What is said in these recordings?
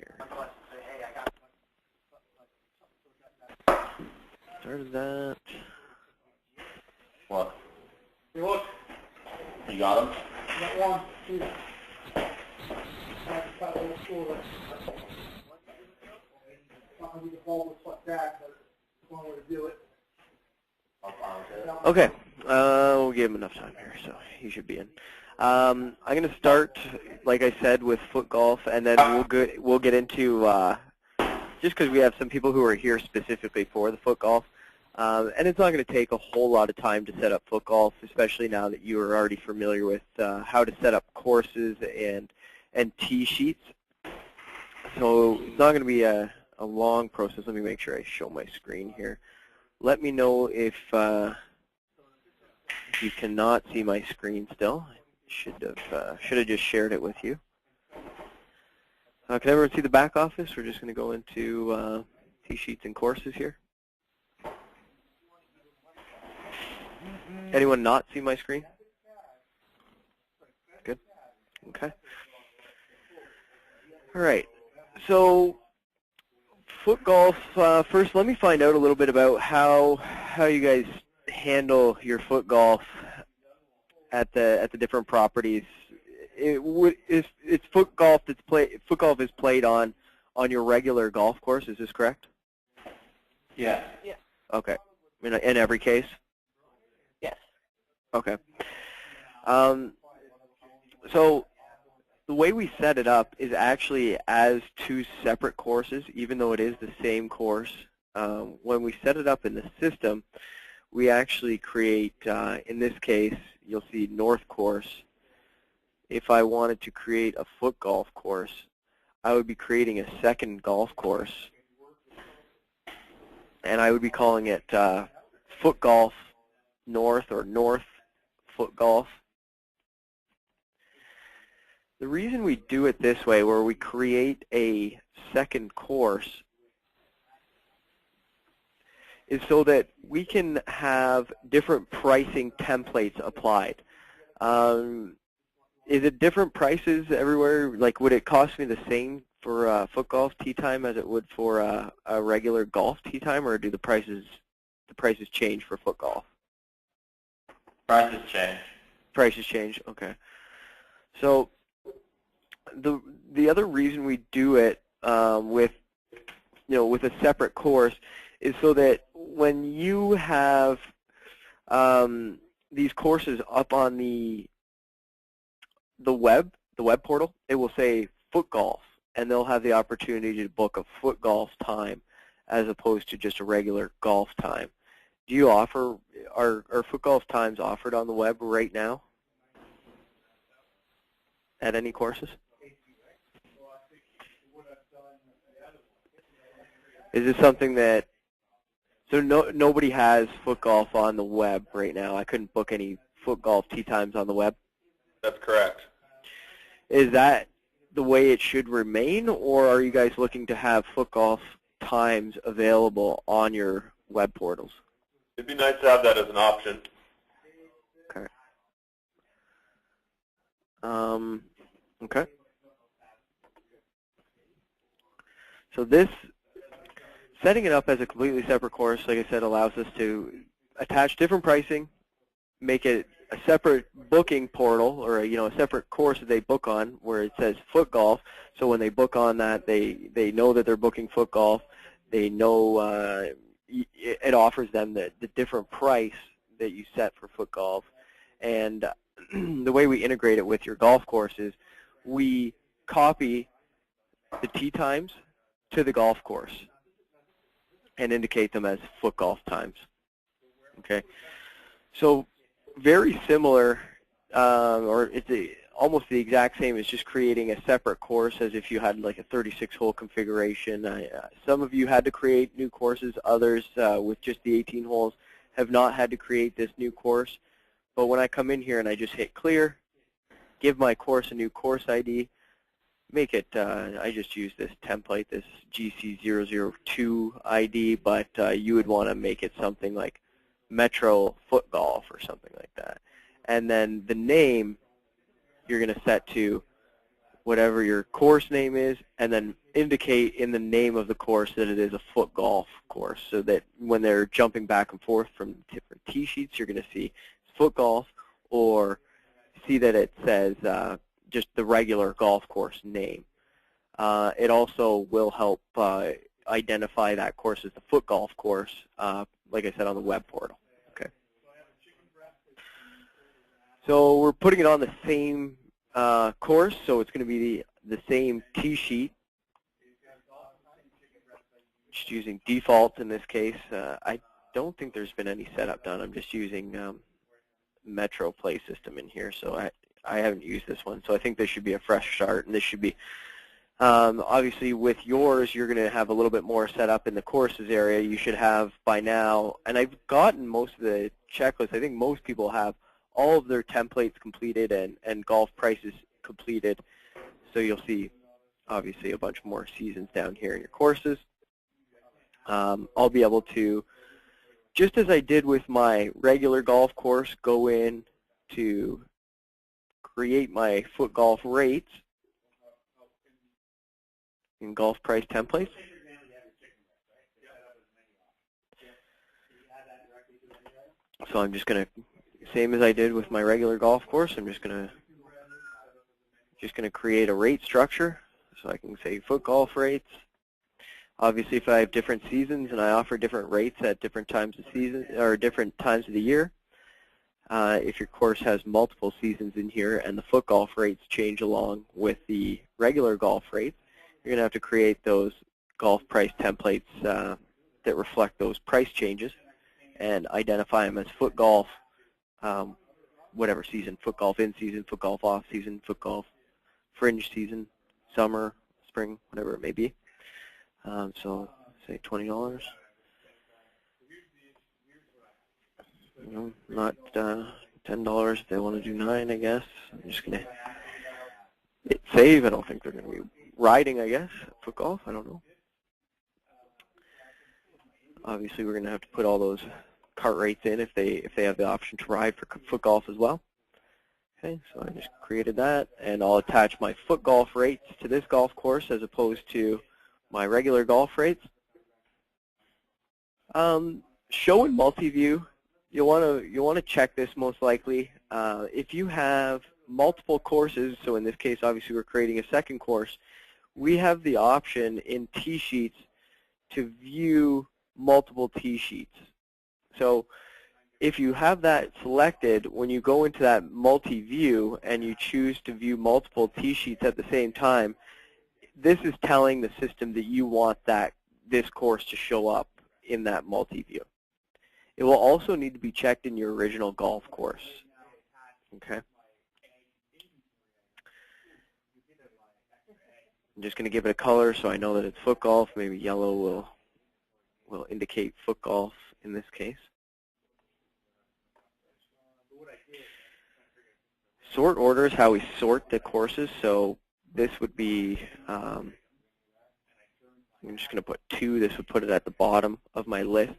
here. Started that. What? You look. You got him? Got one, two. That's got a little school that's not going to be the ball looks like that, but it's one way to do it. Okay, we'll give him enough time here, so he should be in. I'm going to start, like I said, with foot golf, and then we'll get into, just because we have some people who are here specifically for the foot golf, and it's not going to take a whole lot of time to set up foot golf, especially now that you are already familiar with how to set up courses and tee sheets. So it's not going to be a long process. Let me make sure I show my screen here. Let me know if you cannot see my screen still. I should have just shared it with you. Can everyone see the back office? We're just going to go into tee sheets and courses here. Anyone not see my screen? Good. Okay. All right. So foot golf, first let me find out a little bit about how you guys handle your foot golf at the different properties. It's foot golf is played on your regular golf course, is this correct? Yeah. Yeah. Okay. In every case? Yes. Okay. So the way we set it up is actually as two separate courses, even though it is the same course. When we set it up in the system, we actually create, in this case, you'll see North Course. If I wanted to create a foot golf course, I would be creating a second golf course, and I would be calling it Foot Golf North or North Foot Golf. The reason we do it this way, where we create a second course, is so that we can have different pricing templates applied. Is it different prices everywhere? Like, would it cost me the same for foot golf tee time as it would for a regular golf tee time, or do the prices change for foot golf? Prices change. Prices change. Okay. So the other reason we do it with a separate course is so that when you have these courses up on the web portal, it will say foot golf, and they'll have the opportunity to book a foot golf time as opposed to just a regular golf time. Do you offer, are foot golf times offered on the web right now at any courses? Is this something that, so nobody has foot golf on the web right now? I couldn't book any foot golf tee times on the web? That's correct. Is that the way it should remain, or are you guys looking to have foot golf times available on your web portals? It'd be nice to have that as an option. Okay. Okay. So this, setting it up as a completely separate course, like I said, allows us to attach different pricing, make it a separate booking portal, or a separate course that they book on, where it says foot golf. So when they book on that, they know that they're booking foot golf. They know it offers them the different price that you set for foot golf. And the way we integrate it with your golf course is we copy the tee times to the golf course and indicate them as foot golf times. Okay, so very similar, or it's almost the exact same as just creating a separate course as if you had like a 36-hole configuration. Some of you had to create new courses. Others, with just the 18 holes, have not had to create this new course. But when I come in here and I just hit clear, give my course a new course ID, make it, I just use this template, this GC002 ID, but you would want to make it something like Metro Foot Golf or something like that. And then the name you're going to set to whatever your course name is, and then indicate in the name of the course that it is a foot golf course, so that when they're jumping back and forth from different tee sheets, you're going to see foot golf, or see that it says just the regular golf course name. It also will help identify that course as the foot golf course, like I said, on the web portal. Okay. So we're putting it on the same course, so it's going to be the same tee sheet. Just using default in this case. I don't think there's been any setup done. I'm just using Metro Play System in here, so I haven't used this one. So I think this should be a fresh start, and this should be obviously with yours, you're going to have a little bit more set up in the courses area. You should have by now, and I've gotten most of the checklists. I think most people have all of their templates completed and golf prices completed. So you'll see obviously a bunch more seasons down here in your courses. I'll be able to, just as I did with my regular golf course, go in to create my foot golf rates in golf price templates. So I'm just going to, same as I did with my regular golf course, I'm just going to create a rate structure. So I can say foot golf rates. Obviously, if I have different seasons and I offer different rates at different times of season or different times of the year, if your course has multiple seasons in here and the foot golf rates change along with the regular golf rates, you're going to have to create those golf price templates that reflect those price changes and identify them as foot golf, whatever season, foot golf in season, foot golf off season, foot golf fringe season, summer, spring, whatever it may be. So say $20. You know, not $10 if they want to do 9, I guess. I'm just going to hit save. I don't think they're going to be riding, I guess, foot golf. I don't know. Obviously, we're going to have to put all those cart rates in if they have the option to ride for foot golf as well. Okay, so I just created that, and I'll attach my foot golf rates to this golf course as opposed to my regular golf rates. Show in multi-view, you'll want to check this most likely. If you have multiple courses, so in this case, obviously we're creating a second course, we have the option in tee sheets to view multiple tee sheets. So if you have that selected, when you go into that multi-view and you choose to view multiple tee sheets at the same time, this is telling the system that you want this course to show up in that multi-view. It will also need to be checked in your original golf course. Okay. I'm just going to give it a color so I know that it's foot golf. Maybe yellow will indicate foot golf in this case. Sort order is how we sort the courses. So this would be, I'm just going to put 2. This would put it at the bottom of my list.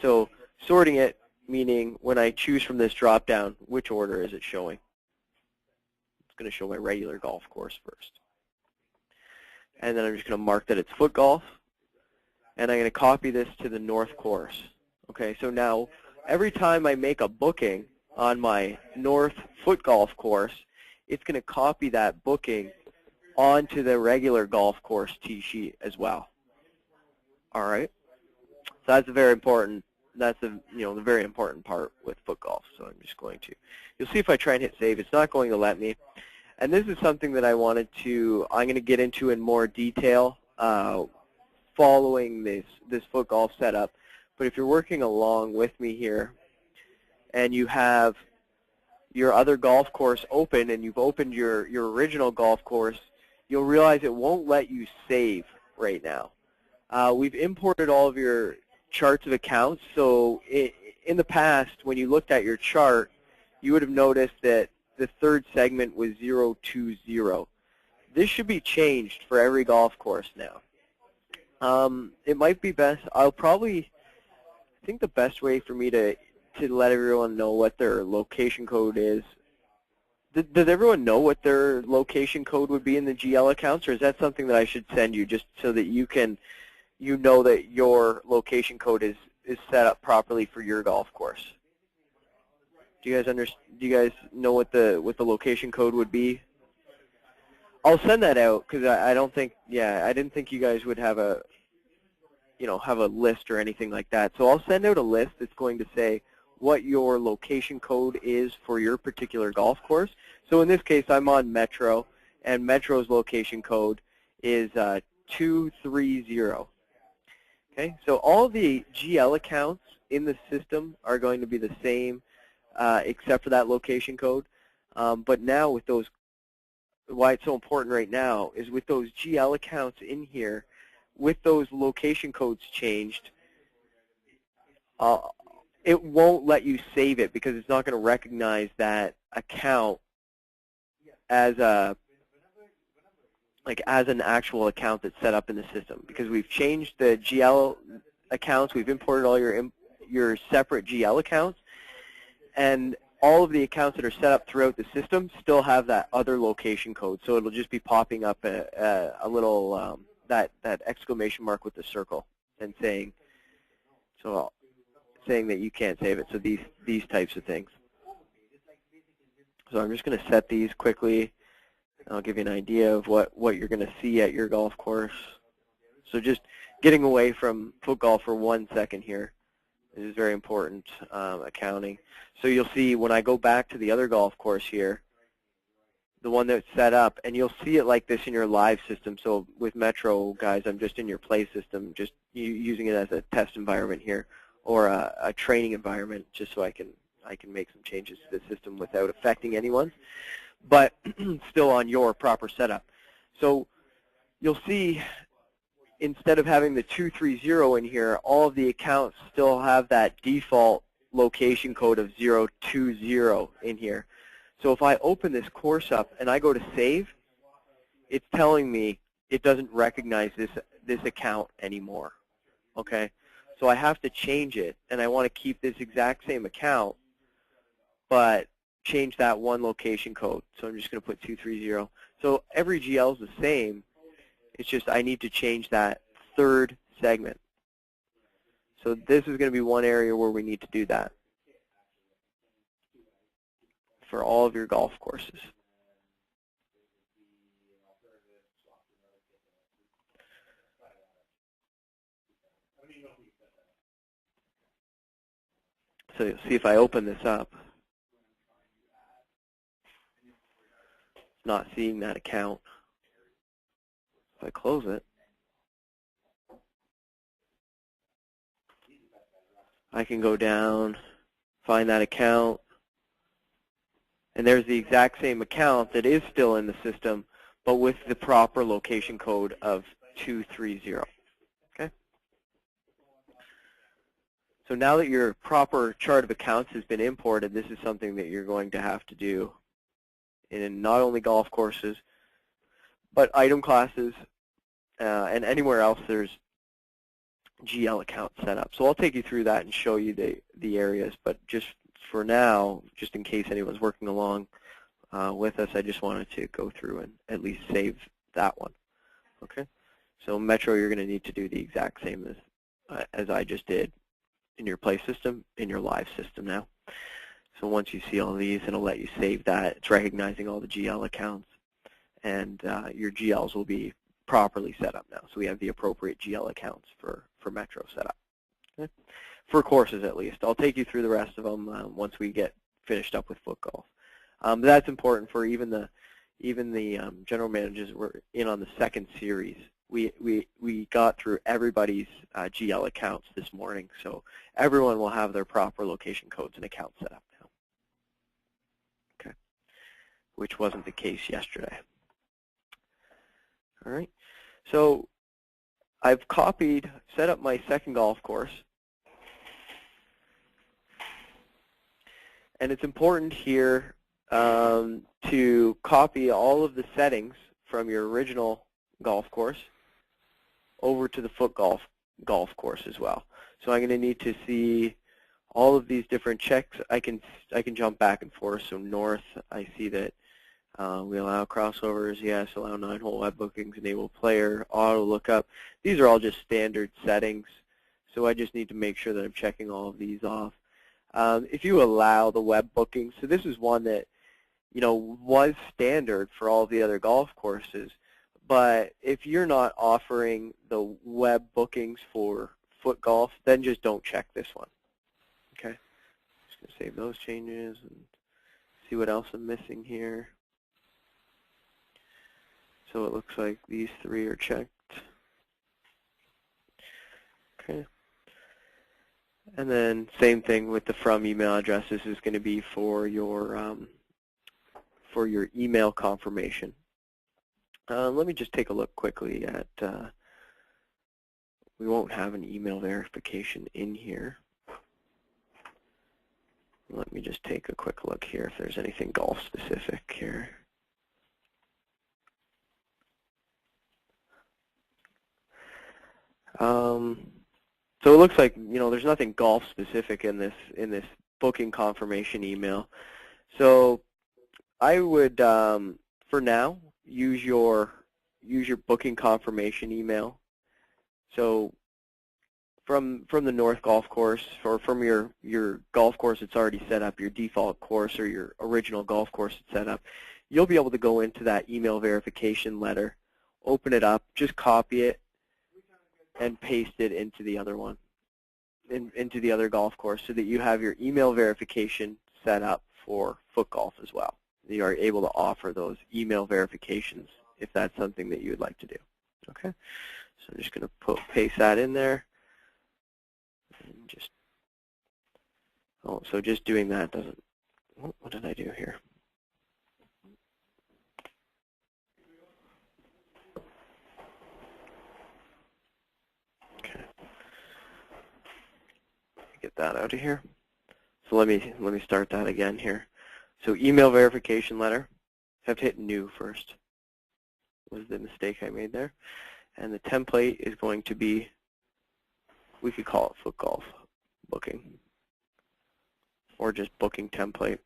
So sorting it, meaning when I choose from this drop-down, which order is it showing? It's going to show my regular golf course first. And then I'm just going to mark that it's foot golf. And I'm going to copy this to the north course. Okay, so now every time I make a booking on my north foot golf course, it's going to copy that booking onto the regular golf course tee sheet as well. All right, so that's a very important. That's the very important part with foot golf. So I'm just going to. You'll see if I try and hit save, it's not going to let me. And this is something that I'm going to get into in more detail following this foot golf setup. But if you're working along with me here, and you have your other golf course open, and you've opened your original golf course, you'll realize it won't let you save right now. We've imported all of your charts of accounts, so in the past, when you looked at your chart, you would have noticed that the third segment was 020. This should be changed for every golf course now. It might be best, I think the best way for me to let everyone know what their location code is Does everyone know what their location code would be in the GL accounts, or is that something that I should send you just so that you know that your location code is set up properly for your golf course? Do you guys know what the location code would be? I'll send that out because I don't think, I didn't think you guys would have a list or anything like that. So I'll send out a list that's going to say what your location code is for your particular golf course. So in this case, I'm on Metro, and Metro's location code is 230. Okay, so all the GL accounts in the system are going to be the same except for that location code. But now with those, why it's so important right now is with those GL accounts in here, with those location codes changed, it won't let you save it because it's not going to recognize that account as an actual account that's set up in the system, because we've changed the GL accounts, we've imported all your separate GL accounts, and all of the accounts that are set up throughout the system still have that other location code. So it'll just be popping up a little that exclamation mark with the circle and saying that you can't save it. So these types of things. So I'm just going to set these quickly. I'll give you an idea of what you're going to see at your golf course. So just getting away from foot golf for 1 second here. This is very important accounting. So you'll see when I go back to the other golf course here, the one that's set up, and you'll see it like this in your live system. So with Metro, guys, I'm just in your play system, just using it as a test environment here, or a training environment, just so I can make some changes to the system without affecting anyone's, but still on your proper setup. So you'll see instead of having the 230 in here, all of the accounts still have that default location code of 020 in here. So if I open this course up and I go to save, it's telling me it doesn't recognize this account anymore. Okay? So I have to change it, and I want to keep this exact same account, but change that one location code. So I'm just going to put 230. So every GL is the same. It's just I need to change that third segment. So this is going to be one area where we need to do that for all of your golf courses. So you'll see if I open this up, it's not seeing that account. If I close it, I can go down, find that account, and there's the exact same account that is still in the system, but with the proper location code of 230. Okay? So now that your proper chart of accounts has been imported, this is something that you're going to have to do in not only golf courses, but item classes, and anywhere else there's GL accounts set up. So I'll take you through that and show you the areas, but just for now, just in case anyone's working along with us, I just wanted to go through and at least save that one. Okay? So Metro, you're going to need to do the exact same as I just did in your play system, in your live system now. So once you see all these, it'll let you save that. It's recognizing all the GL accounts, and your GLs will be properly set up now. So we have the appropriate GL accounts for Metro set up. Okay? For courses at least. I'll take you through the rest of them once we get finished up with foot golf. But that's important for even the general managers. We're in on the second series. We got through everybody's GL accounts this morning, so everyone will have their proper location codes and accounts set up now. Okay, which wasn't the case yesterday. All right, so I've set up my second golf course, and it's important here to copy all of the settings from your original golf course over to the foot golf course as well. So I'm going to need to see all of these different checks, I can jump back and forth. So north, I see that we allow crossovers, yes, allow 9-hole web bookings, enable player, auto lookup. These are all just standard settings, so I just need to make sure that I'm checking all of these off. If you allow the web bookings, so this is one that was standard for all the other golf courses, but if you're not offering the web bookings for foot golf, then just don't check this one. Okay, just gonna save those changes and see what else I'm missing here. So it looks like these 3 are checked. Okay. And then same thing with the from email address. This is going to be for your email confirmation. Let me just take a look quickly at, we won't have an email verification in here. Let me just take a quick look here if there's anything golf specific here. So it looks like there's nothing golf specific in this booking confirmation email. So I would for now use your booking confirmation email. So from the North golf course, or from your golf course that's already set up, your default course or your original golf course that's set up, you'll be able to go into that email verification letter, open it up, just copy it, and paste it into the other one, into the other golf course, so that you have your email verification set up for foot golf as well. You are able to offer those email verifications if that's something that you would like to do. Okay, so I'm just going to paste that in there. And so just doing that doesn't. What did I do here? Get that out of here. So let me start that again here. So email verification letter. Have hit new first. Was the mistake I made there. And the template is going to be, we could call it foot golf booking, or just booking template.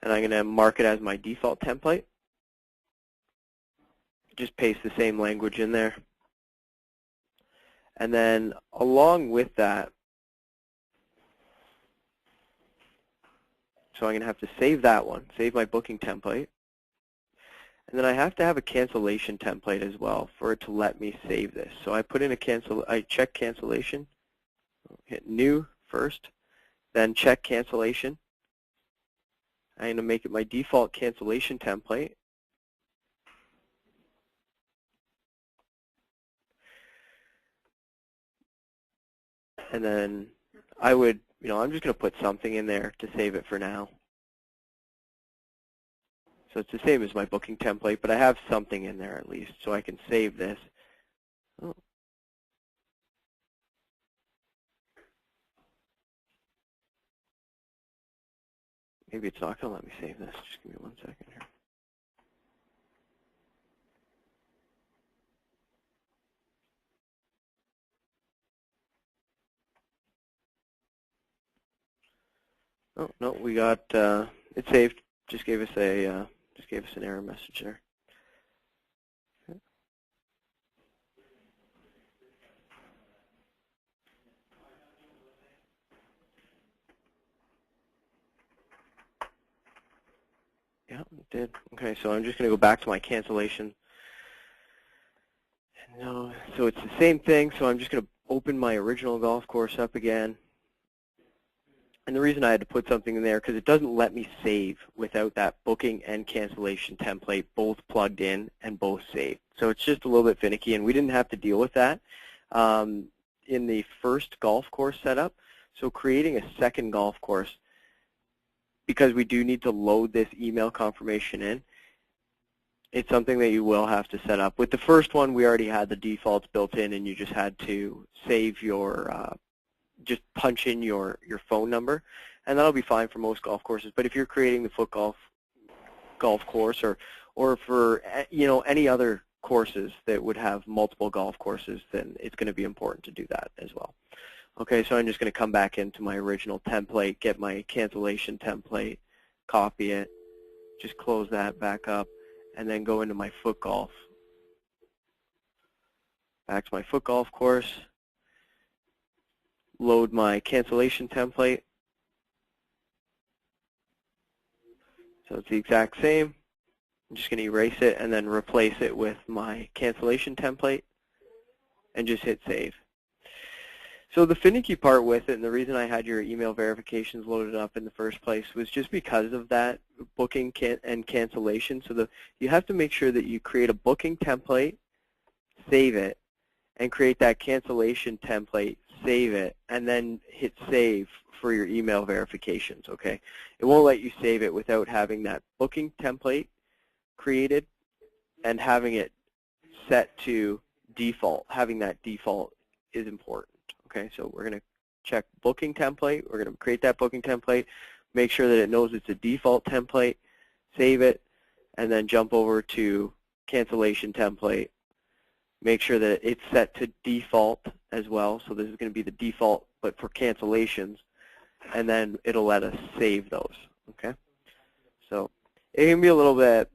And I'm going to mark it as my default template. Just paste the same language in there. And then along with that, so I'm going to have to save that one, save my booking template. And then I have to have a cancellation template as well for it to let me save this. So I put in I check cancellation, hit new first, then check cancellation. I'm going to make it my default cancellation template. And then I would, I'm just going to put something in there to save it for now. So it's the same as my booking template, but I have something in there at least, so I can save this. Oh. Maybe it's not going to let me save this. Just give me 1 second here. Oh no, we got it saved. Just gave us an error message there. Okay. Yeah, it did. Okay, so I'm just going to go back to my cancellation. No, so it's the same thing. So I'm just going to open my original golf course up again. And the reason I had to put something in there, because it doesn't let me save without that booking and cancellation template both plugged in and both saved. So it's just a little bit finicky, and we didn't have to deal with that in the first golf course setup. So creating a second golf course, because we do need to load this email confirmation in, it's something that you will have to set up. With the first one, we already had the defaults built in, and you just had to save your just punch in your phone number, and that'll be fine for most golf courses. But if you're creating the foot golf course, or for any other courses that would have multiple golf courses, then it's going to be important to do that as well. Okay, so I'm just going to come back into my original template, get my cancellation template, copy it, just close that back up, and then go into my foot golf. Back to my foot golf course, load my cancellation template. So it's the exact same. I'm just going to erase it and then replace it with my cancellation template and just hit save. So the finicky part with it, and the reason I had your email verifications loaded up in the first place, was just because of that booking and cancellation. So you have to make sure that you create a booking template, save it, and create that cancellation template, save it, and then hit save for your email verifications, okay? It won't let you save it without having that booking template created and having it set to default. Having that default is important. Okay, so we're going to check booking template. We're going to create that booking template, make sure that it knows it's a default template, save it, and then jump over to cancellation template. Make sure that it's set to default as well. So this is going to be the default, but for cancellations, and then it'll let us save those. Okay, so it can be a little bit,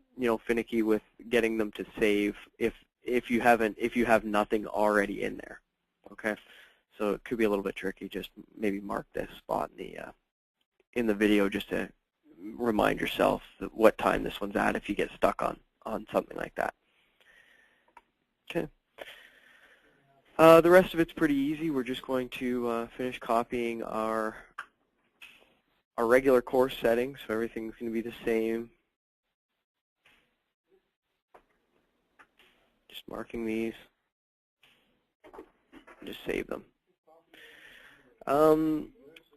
finicky with getting them to save if you have nothing already in there. Okay. So it could be a little bit tricky. Just maybe mark this spot in the video just to remind yourself what time this one's at if you get stuck on something like that. Okay. The rest of it's pretty easy. We're just going to finish copying our regular course settings, so everything's going to be the same. Just marking these. Just save them.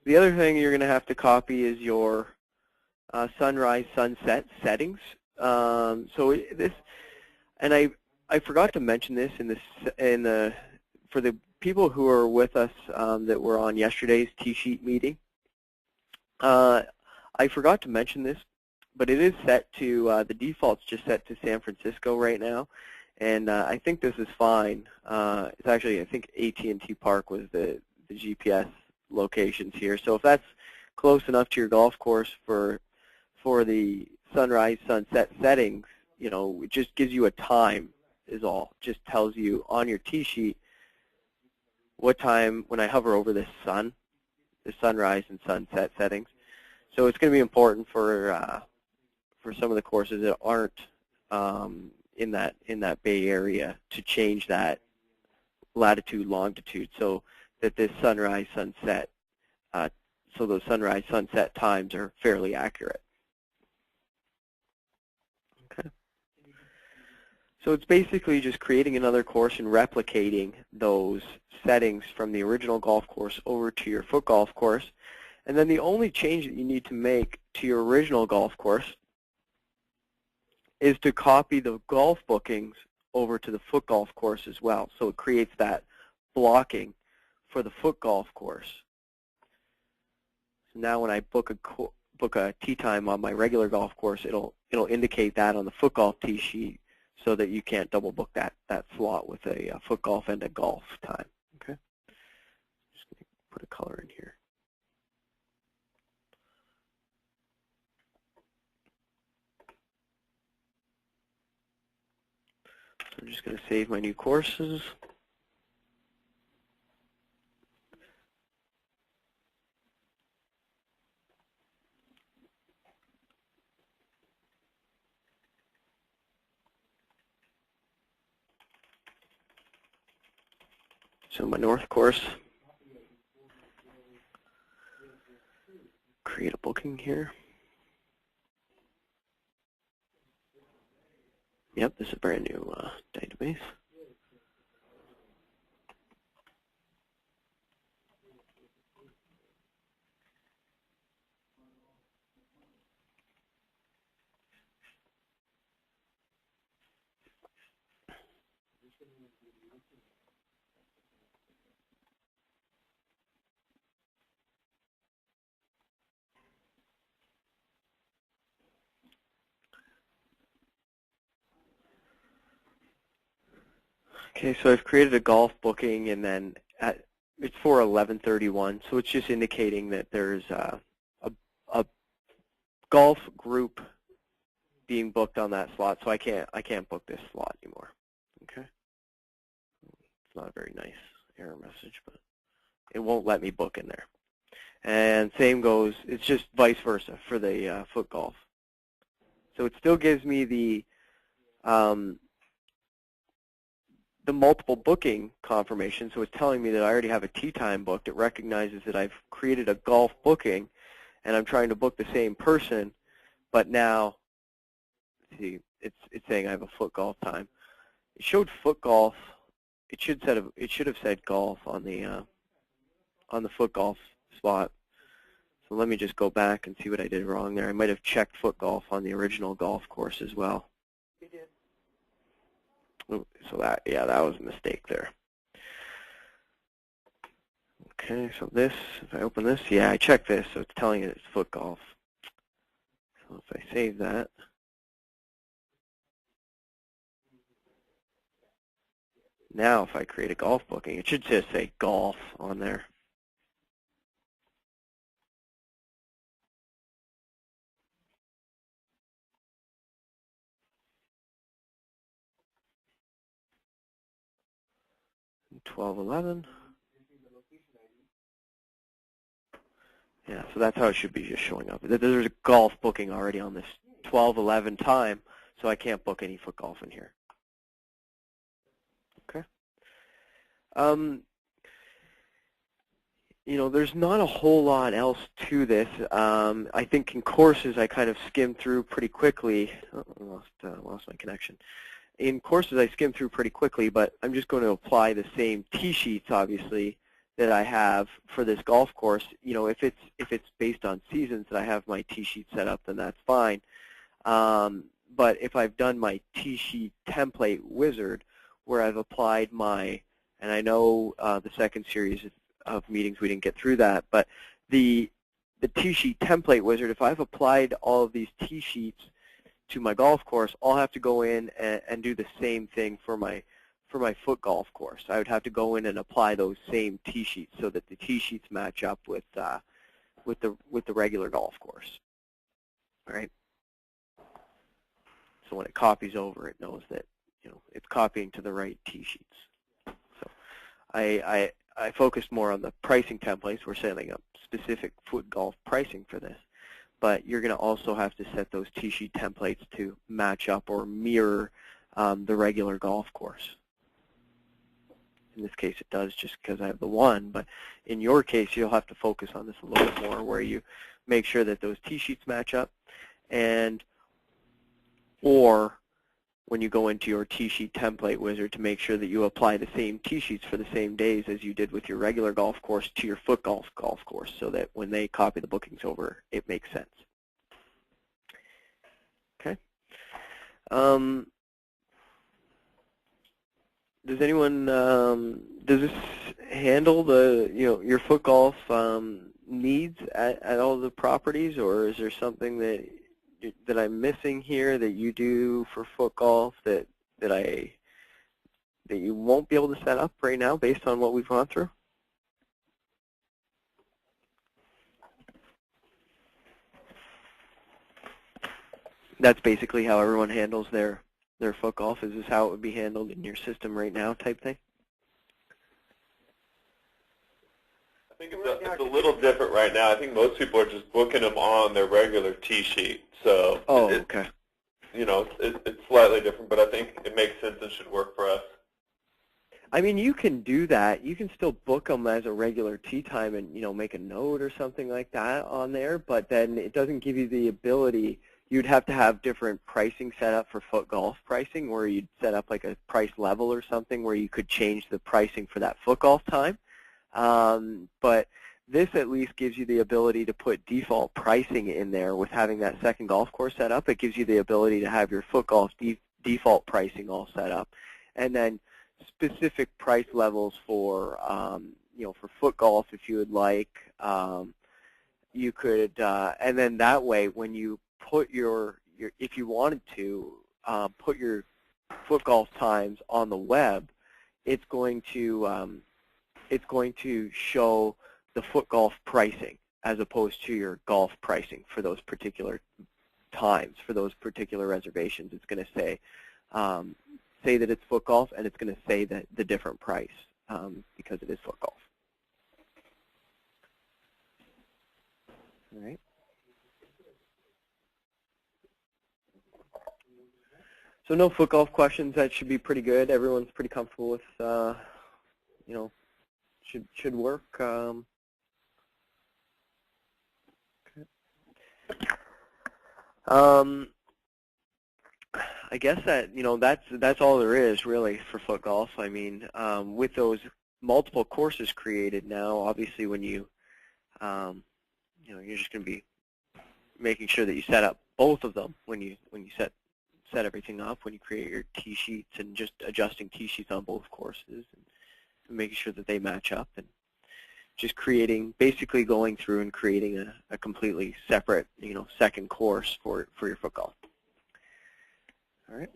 The other thing you're going to have to copy is your sunrise, sunset settings. I forgot to mention this for the people who are with us that were on yesterday's T-sheet meeting. I forgot to mention this, but it is set to the default's just set to San Francisco right now, and I think this is fine. It's actually, I think AT&T Park was the GPS locations here. So if that's close enough to your golf course for the sunrise, sunset settings, it just gives you a time is all. It just tells you on your tee sheet what time when I hover over the sunrise and sunset settings. So it's going to be important for some of the courses that aren't in that Bay Area to change that latitude, longitude, so that this sunrise, sunset, so those sunrise, sunset times are fairly accurate. Okay. So it's basically just creating another course and replicating those settings from the original golf course over to your foot golf course. And then the only change that you need to make to your original golf course is to copy the golf bookings over to the foot golf course as well. So it creates that blocking for the foot golf course. So now when I book a tee time on my regular golf course, it'll indicate that on the foot golf tee sheet so that you can't double book that slot with a foot golf and a golf time. Okay. Just going to put a color in here. So I'm just going to save my new courses. So my north course, create a booking here. Yep, this is a brand new database. Okay, so I've created a golf booking, and then it's for 11:31, so it's just indicating that there's a golf group being booked on that slot, so I can't book this slot anymore. Okay, it's not a very nice error message, but it won't let me book in there. And same goes, it's just vice versa for the foot golf. So it still gives me the multiple booking confirmation, so it's telling me that I already have a tee time booked. It recognizes that I've created a golf booking, and I'm trying to book the same person, but now, see, it's saying I have a foot golf time. It showed foot golf. It should have said golf on the foot golf spot. So let me just go back and see what I did wrong there. I might have checked foot golf on the original golf course as well. You did. So that was a mistake there. Okay, so this, if I open this, I checked this, so it's telling it it's foot golf. So if I save that, now if I create a golf booking, it should just say golf on there. $12.11. Yeah, so that's how it should be just showing up. There's a golf booking already on this 12:11 time, so I can't book any foot golf in here. Okay. You know, there's not a whole lot else to this. I think in courses I kind of skimmed through pretty quickly. Oh, I lost my connection. In courses I skimmed through pretty quickly, but I'm just going to apply the same tee sheets, obviously, that I have for this golf course. You know, if it's based on seasons that I have my tee sheet set up, then that's fine. But if I've done my tee sheet template wizard, where I've applied my, and I know the second series of meetings we didn't get through that, but the tee sheet template wizard, if I've applied all of these tee sheets to my golf course, I'll have to go in and do the same thing for my foot golf course. I would have to go in and apply those same tee sheets so that the tee sheets match up with the regular golf course. All right. So when it copies over, it knows that, you know, it's copying to the right tee sheets. So I focused more on the pricing templates. We're setting up specific foot golf pricing for this. But you're going to also have to set those tee sheet templates to match up or mirror the regular golf course. In this case, it does just because I have the one. But in your case, you'll have to focus on this a little bit more, where you make sure that those tee sheets match up, or when you go into your tee sheet template wizard, to make sure that you apply the same tee sheets for the same days as you did with your regular golf course to your foot golf course, so that when they copy the bookings over, it makes sense. Okay. Does anyone, does this handle the, you know, your foot golf needs at all the properties, or is there something that I'm missing here that you do for foot golf that you won't be able to set up right now based on what we've gone through? That's basically how everyone handles their foot golf. Is this how it would be handled in your system right now, type thing? I think it's a little different right now. I think most people are just booking them on their regular tee sheet. So okay. You know, it's slightly different, but I think it makes sense and should work for us. I mean, you can do that. You can still book them as a regular tee time and, you know, make a note or something like that on there, but then it doesn't give you the ability. You'd have to have different pricing set up for foot golf pricing, where you'd set up like a price level or something where you could change the pricing for that foot golf time. But this at least gives you the ability to put default pricing in there with having that second golf course set up. It gives you the ability to have your foot golf default pricing all set up, and then specific price levels for, you know, for foot golf if you would like. You could, and then that way when you put if you wanted to put your foot golf times on the web, it's going to show the foot golf pricing as opposed to your golf pricing for those particular times, for those particular reservations. It's going to say that it's foot golf, and it's going to say that the different price because it is foot golf. All right. So no foot golf questions. That should be pretty good. Everyone's pretty comfortable with, you know, should work. Okay. I guess that, you know, that's all there is really for foot golf. I mean, with those multiple courses created now, obviously when you, you know, you're just going to be making sure that you set up both of them when you set everything up, when you create your tee sheets, and just adjusting tee sheets on both courses and making sure that they match up, and just basically going through and creating a completely separate, you know, second course for your foot golf. All right.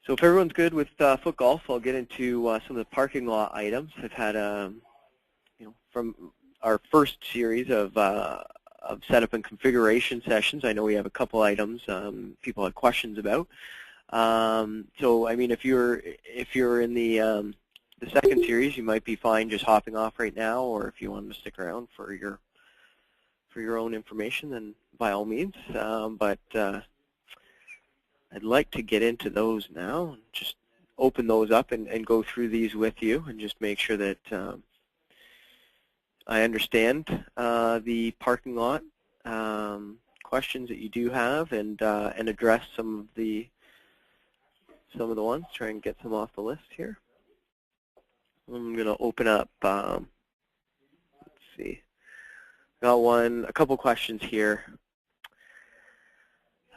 So if everyone's good with foot golf, I'll get into some of the parking lot items. I've had, you know, from our first series of setup and configuration sessions, I know we have a couple items people had questions about. So I mean, if you're in the second series, you might be fine just hopping off right now, or if you want to stick around for your own information, then by all means. But I'd like to get into those now and just open those up and go through these with you and just make sure that I understand the parking lot questions that you do have, and address some of the ones. Try and get some off the list here. I'm going to open up. Let's see. Got a couple questions here.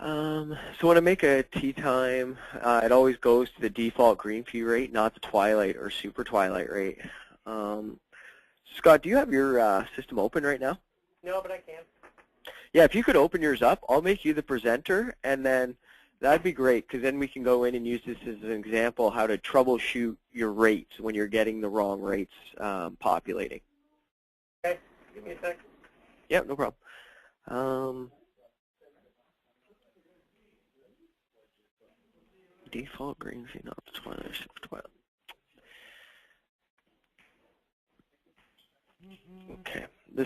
So when I make a tee time, it always goes to the default green fee rate, not the twilight or super twilight rate. Scott, do you have your system open right now? No, but I can. Yeah, if you could open yours up, I'll make you the presenter, and then that'd be great, because then we can go in and use this as an example how to troubleshoot your rates when you're getting the wrong rates populating. Okay, give me a sec. Yeah, no problem. Default green fee, not the twilight, super twilight. Okay, the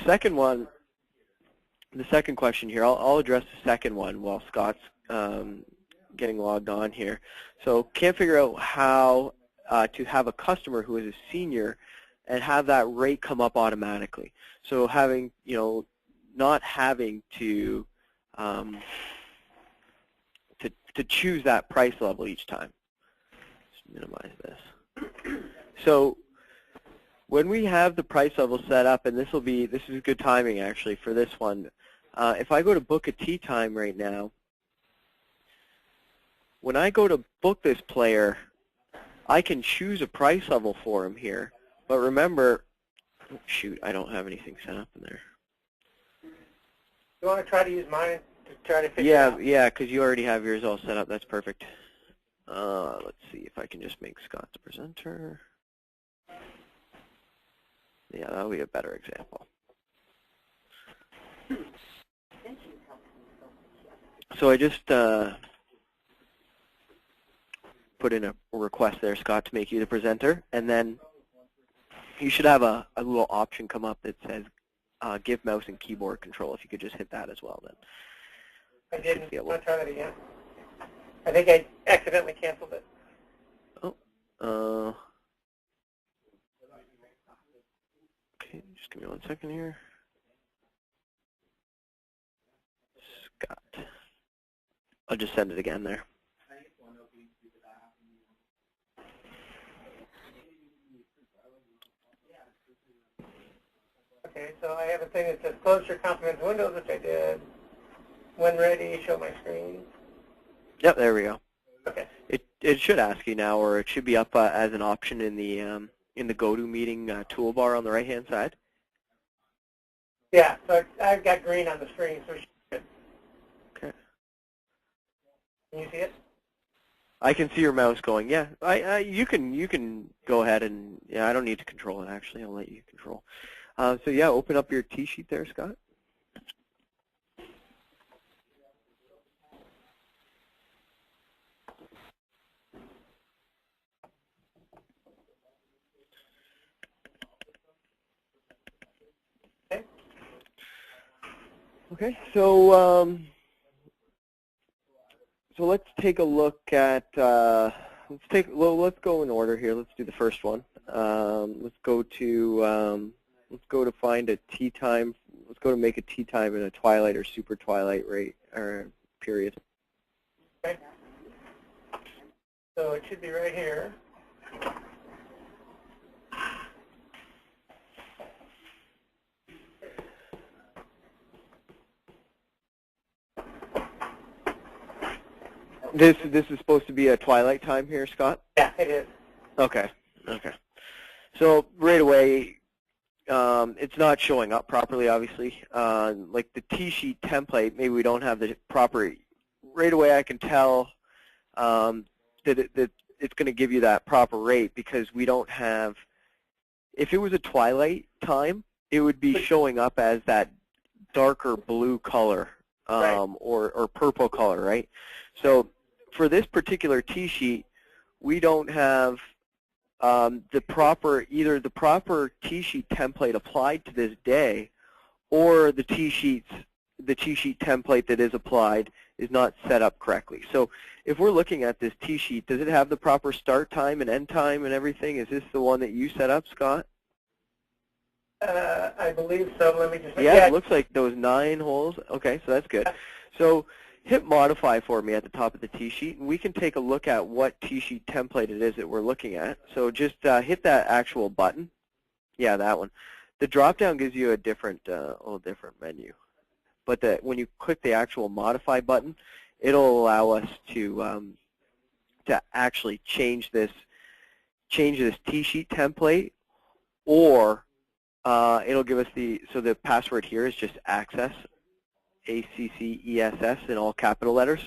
second question here, I'll address the second one while Scott's getting logged on here. So can't figure out how to have a customer who is a senior and have that rate come up automatically. So having, you know, not having to choose that price level each time. Just minimize this. So when we have the price level set up, and this is good timing actually for this one. If I go to book a tee time right now, when I go to book this player, I can choose a price level for him here. But remember, oh shoot, I don't have anything set up in there. You want to try to use mine to try to figure it out? Yeah, because you already have yours all set up. That's perfect. Let's see if I can just make Scott the presenter. Yeah, that'll be a better example. So I just put in a request there, Scott, to make you the presenter, and then you should have a little option come up that says give mouse and keyboard control. If you could just hit that as well, then. I didn't. Want to try that again? I think I accidentally canceled it. Oh. Okay, just give me 1 second here. Scott. I'll just send it again there. Okay, so I have a thing that says close your confidence windows, which I did. When ready, show my screen. Yep, there we go. Okay. It should ask you now, or it should be up as an option in the GoToMeeting toolbar on the right-hand side. Yeah, so I've got green on the screen, so we should. Okay. Can you see it? I can see your mouse going. Yeah, you can go ahead and, yeah, I don't need to control it actually. I'll let you control. So yeah, open up your T-sheet there, Scott. Okay, so let's take a look at let's go in order here. Let's do the first one. Let's go to find a tea time. Let's go to make a tea time in a twilight or super twilight rate or period. Okay. So it should be right here. This is supposed to be a twilight time here, Scott? Yeah, it is. Okay. Okay. So right away, it's not showing up properly, obviously. Like the T-sheet template, maybe we don't have the proper. Right away, I can tell that it's going to give you that proper rate because we don't have. If it was a twilight time, it would be showing up as that darker blue color or purple color, right? So for this particular T-sheet, we don't have either the proper T-sheet template applied to this day, or the T-sheet template that is applied is not set up correctly. So if we're looking at this T-sheet, does it have the proper start time and end time and everything? Is this the one that you set up, Scott? I believe so. Let me just. Yeah, it looks like those 9 holes. Okay, so that's good. So hit modify for me at the top of the T-sheet, and we can take a look at what T-sheet template it is that we're looking at. So just hit that actual button. Yeah, that one. The drop-down gives you a little different menu. But when you click the actual modify button, it'll allow us to actually change this T-sheet template, or it'll give us the password here is just access. ACCESS in all capital letters.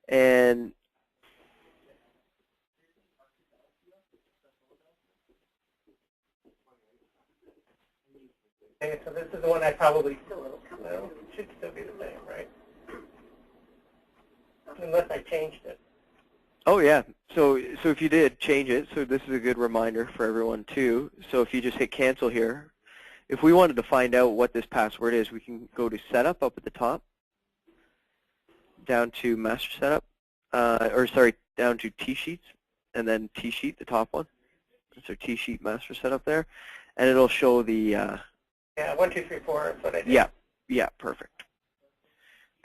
And okay, so this is the one I probably it should still be the same, right? Unless I changed it. oh yeah, so if you did change it, so this is a good reminder for everyone too. So if you just hit cancel here, if we wanted to find out what this password is, we can go to Setup up at the top, down to Master Setup, down to T-Sheets, and then T-Sheet, the top one. So T-Sheet Master Setup there, and it'll show the. Yeah, 1, 2, 3, 4. That's what I did. Yeah, perfect.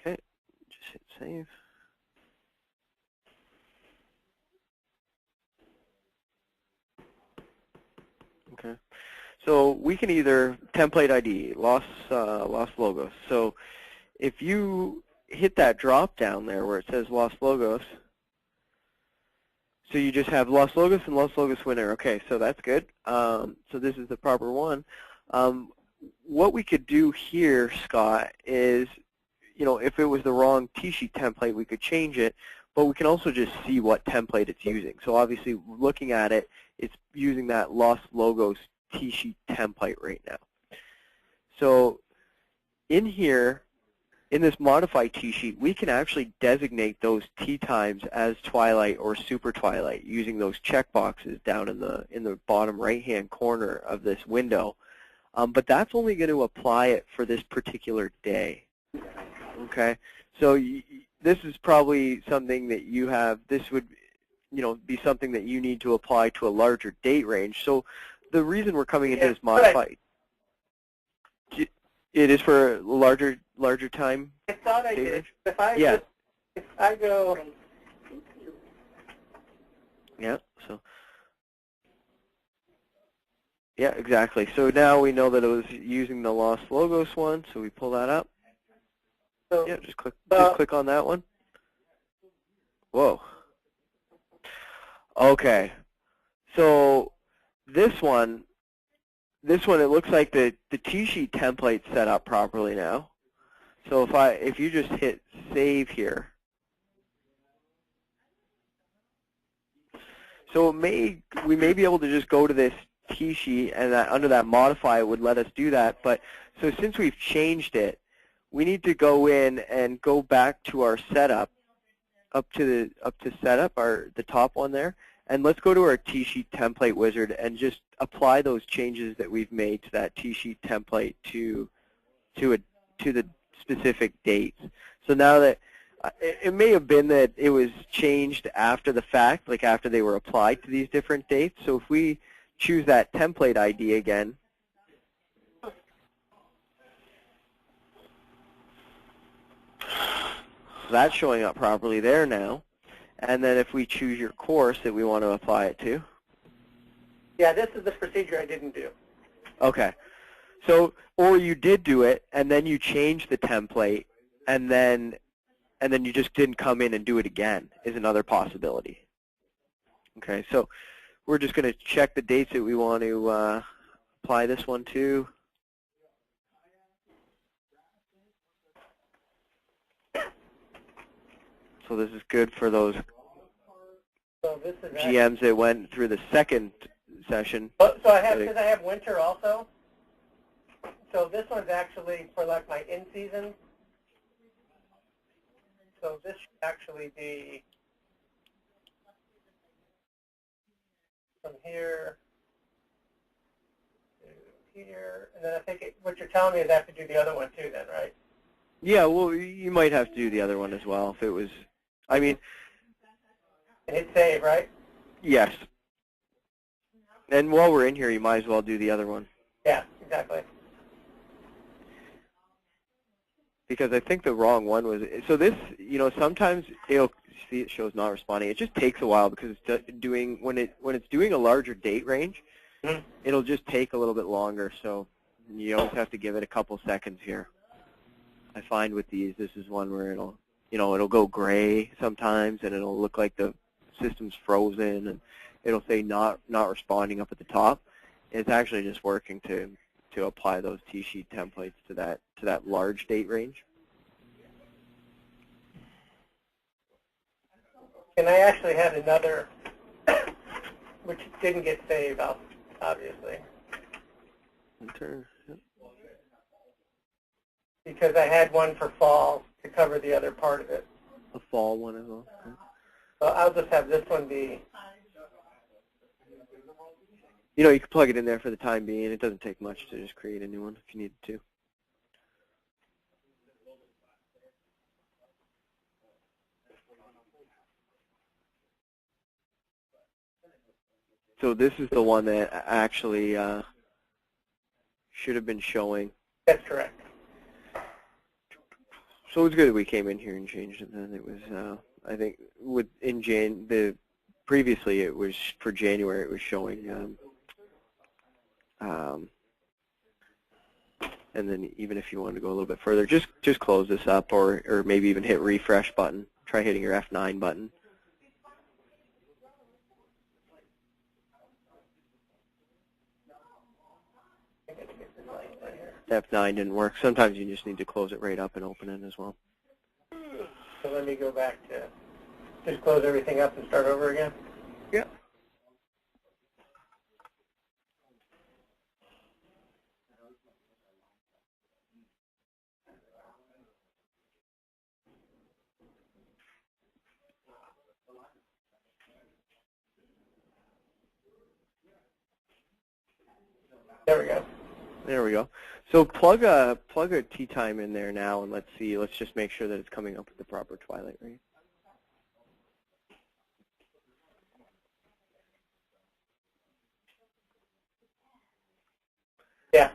Okay, just hit save. Okay. So we can either template ID, lost logos. So if you hit that drop down there where it says lost logos, so you just have lost logos and lost logos winner. Okay, so that's good. So this is the proper one. What we could do here, Scott, is, if it was the wrong T-sheet template, we could change it, but we can also just see what template it's using. So obviously, looking at it, it's using that lost logos T-sheet template right now. So in here, in this modify T-sheet, we can actually designate those T times as twilight or super twilight using those checkboxes down in the bottom right-hand corner of this window. But that's only going to apply it for this particular day. Okay, so this is probably something that you have. This would, be something that you need to apply to a larger date range. So the reason we're coming into this modified, it is for larger time. I thought I did. If I go. Yeah. So. Yeah, exactly. So now we know that it was using the lost logos one. So we pull that up. So, yeah, just click on that one. Whoa. Okay. So this one, it looks like the T-sheet template's set up properly now. So if you just hit save here, So we may be able to just go to this T sheet, and under that modify it would let us do that. But so since we've changed it, we need to go in and go back to our setup, up to setup, the top one there, and let's go to our T sheet template wizard and just apply those changes that we've made to that T sheet template to the specific dates. So now that it may have been that it was changed after the fact, like after they were applied to these different dates. So if we choose that template ID again, so that's showing up properly there now. And then if we choose your course that we want to apply it to. Yeah, this is the procedure I didn't do. Okay. So, or you did do it, and then you changed the template, and then you just didn't come in and do it again is another possibility. Okay, so we're just going to check the dates that we want to apply this one to. So this is good for those So this is GMs that went through the second session. so I have, because I have winter also. So this one's actually for like my in-season. So this should actually be from here to here, and then I think what you're telling me is I have to do the other one too then, right? Yeah, well, you might have to do the other one as well if it was, I mean. And hit save, right? Yes. And while we're in here, you might as well do the other one. Yeah, exactly. Because I think the wrong one was, so this, sometimes it'll see it shows not responding. It just takes a while because it's doing, when it's doing a larger date range, it'll just take a little bit longer. So you always have to give it a couple seconds here. I find with these, this is one where it'll go gray sometimes, and it'll look like the system's frozen, and it'll say not responding up at the top. It's actually just working to apply those T-sheet templates to that large date range. And I actually had another, which didn't get saved, obviously. Enter. Yep. Because I had one for fall to cover the other part of it. A fall one as well. Okay. So I'll just have this one be. You can plug it in there for the time being. It doesn't take much to just create a new one if you need to. So this is the one that actually should have been showing. That's correct. So it's good that we came in here and changed it. Then it was, I think, previously it was for January. It was showing. And then even if you want to go a little bit further, just close this up, or maybe even hit refresh button. Try hitting your F9 button. F9 didn't work. Sometimes you just need to close it right up and open it as well. So let me go back to just close everything up and start over again. Yeah. There we go. There we go. So plug a tea time in there now, and let's see. Let's just make sure that it's coming up with the proper twilight rate. Yeah.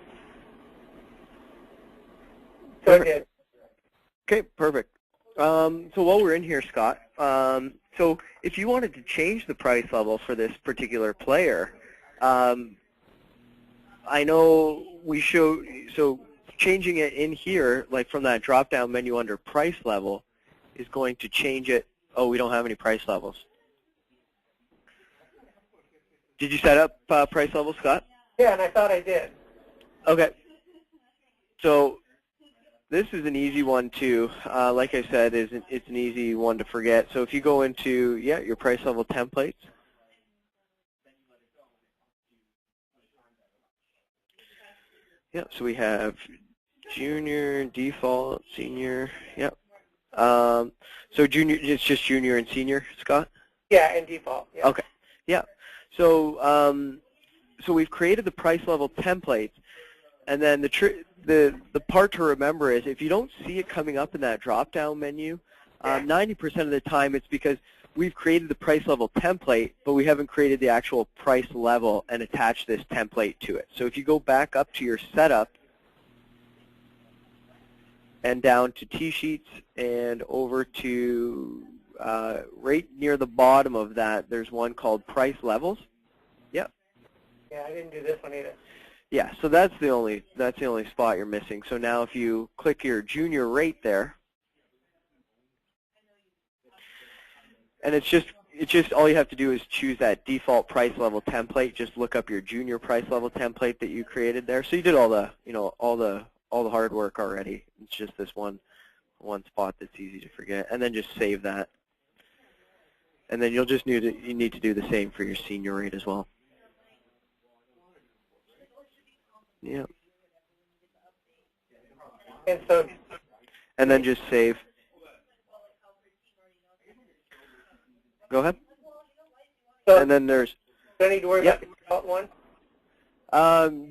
So I did. Okay, perfect. So while we're in here, Scott, so if you wanted to change the price level for this particular player, I know we show, so changing it in here, like from that drop-down menu under price level, is going to change it. Oh, we don't have any price levels. Did you set up price levels, Scott? Yeah, and I thought I did. Okay. So this is an easy one too. Like I said, it's an easy one to forget. So if you go into, your price level templates, Yep, so we have junior, default, senior, yep. So junior, it's just junior and senior, Scott? Yeah, and default. Yeah. Okay, yeah. So, so we've created the price level templates, and then the part to remember is if you don't see it coming up in that drop-down menu, 90% of the time it's because we've created the price level template, but we haven't created the actual price level and attached this template to it. So if you go back up to your setup and down to T-sheets and over to right near the bottom of that, there's one called price levels. Yep. Yeah, I didn't do this one either. Yeah, so that's the only spot you're missing. So now if you click your junior rate there, and it's just all you have to do is choose that default price level template. Just look up your junior price level template that you created there. So you did all the all the hard work already. It's just this one spot that's easy to forget, and then just save that. And then you need to do the same for your senior rate as well. Yeah. And then just save. Go ahead. So and then there's. Do I need to worry about the default one?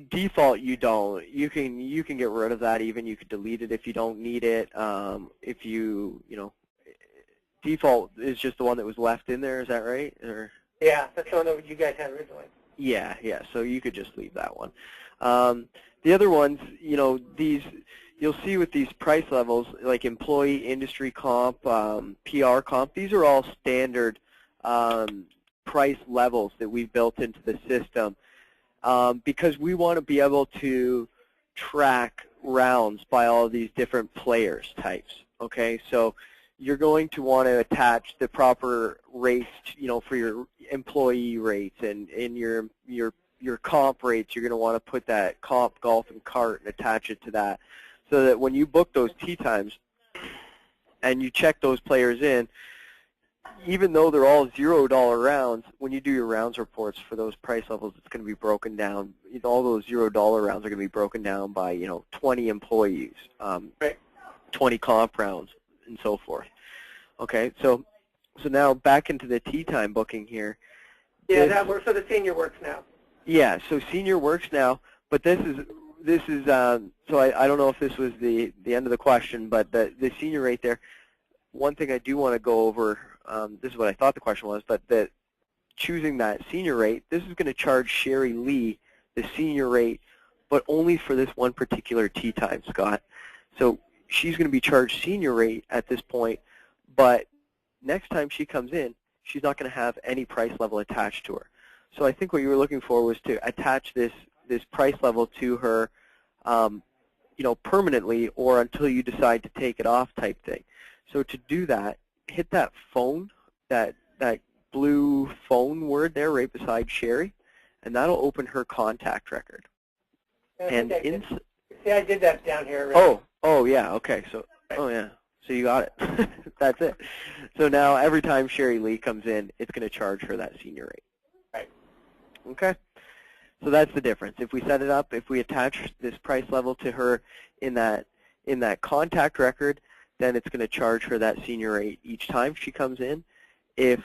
Default, you don't. You can get rid of that. Even you could delete it if you don't need it. If default is just the one that was left in there. Is that right? Or Yeah, that's the one that you guys had originally. yeah. So you could just leave that one. The other ones, these you'll see with these price levels like employee, industry comp, PR comp. These are all standard price levels that we've built into the system. Because we want to be able to track rounds by all of these different players types. Okay, so you're going to want to attach the proper rates, for your employee rates, and in your comp rates, you're going to want to put that comp, golf, and cart and attach it to that, so that when you book those tee times and you check those players in, even though they're all $0 rounds, when you do your rounds reports for those price levels, it's going to be broken down. All those $0 rounds are going to be broken down by 20 employees, 20 comp rounds, and so forth. Okay, so now back into the tee time booking here. Yeah, that works. So the senior works now. Yeah, so senior works now, but this is so I don't know if this was the end of the question, but the senior rate there. One thing I do want to go over. This is what I thought the question was, but that choosing that senior rate, this is going to charge Sherry Lee the senior rate, but only for this one particular tee time, Scott. So she's going to be charged senior rate at this point, but next time she comes in, she's not going to have any price level attached to her. So I think what you were looking for was to attach this price level to her, permanently, or until you decide to take it off type thing. So to do that, hit that phone, that blue phone word there right beside Sherry, and that'll open her contact record. And I did that down here already. Oh yeah, okay. So yeah, so you got it. That's it. So now every time Sherry Lee comes in, it's going to charge her that senior rate. Right. Okay. So that's the difference. If we set it up, if we attach this price level to her in that contact record, then it's going to charge her that senior rate each time she comes in. If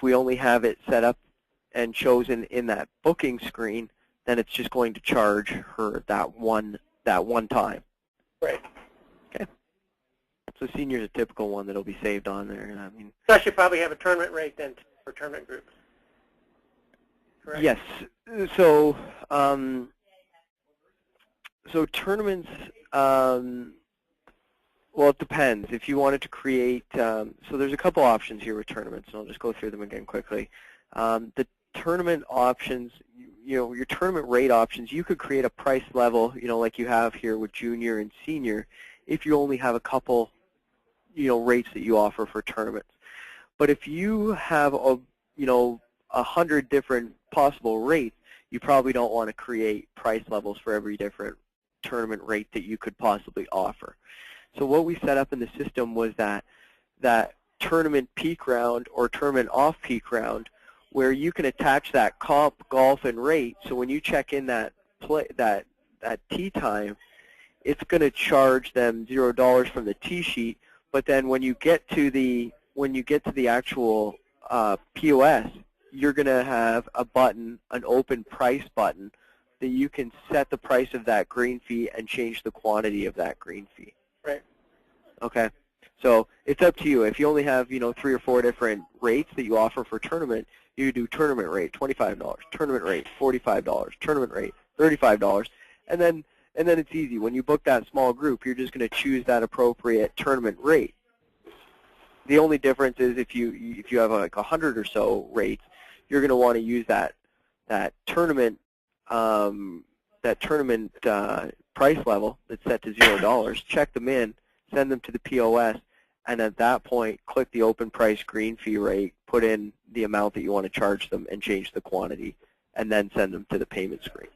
we only have it set up and chosen in that booking screen, then it's just going to charge her that one time. Right. Okay. So senior is a typical one that'll be saved on there. I mean, so I should probably have a tournament rate then for tournament groups. Correct? Yes. So so tournaments. Well, it depends. If you wanted to create, so there's a couple options here with tournaments, and I'll just go through them again quickly. The tournament options, your tournament rate options, you could create a price level, like you have here with junior and senior, if you only have a couple, rates that you offer for tournaments. But if you have 100 different possible rates, you probably don't want to create price levels for every different tournament rate that you could possibly offer. So what we set up in the system was that tournament peak round or tournament off-peak round, where you can attach that comp, golf, and rate. So when you check in that at tee time, it's going to charge them $0 from the tee sheet. But then when you get to the actual POS, you're going to have a button, an open price button, that you can set the price of that green fee and change the quantity of that green fee. Right. Okay. So it's up to you. If you only have 3 or 4 different rates that you offer for tournament, you do tournament rate $25, tournament rate $45, tournament rate $35, and then it's easy. When you book that small group, you're just going to choose that appropriate tournament rate. The only difference is if you have like 100 or so rates, you're going to want to use that tournament price level that's set to $0. Check them in, send them to the POS, and at that point, click the open price green fee rate, put in the amount that you want to charge them, and change the quantity, and then send them to the payment screen.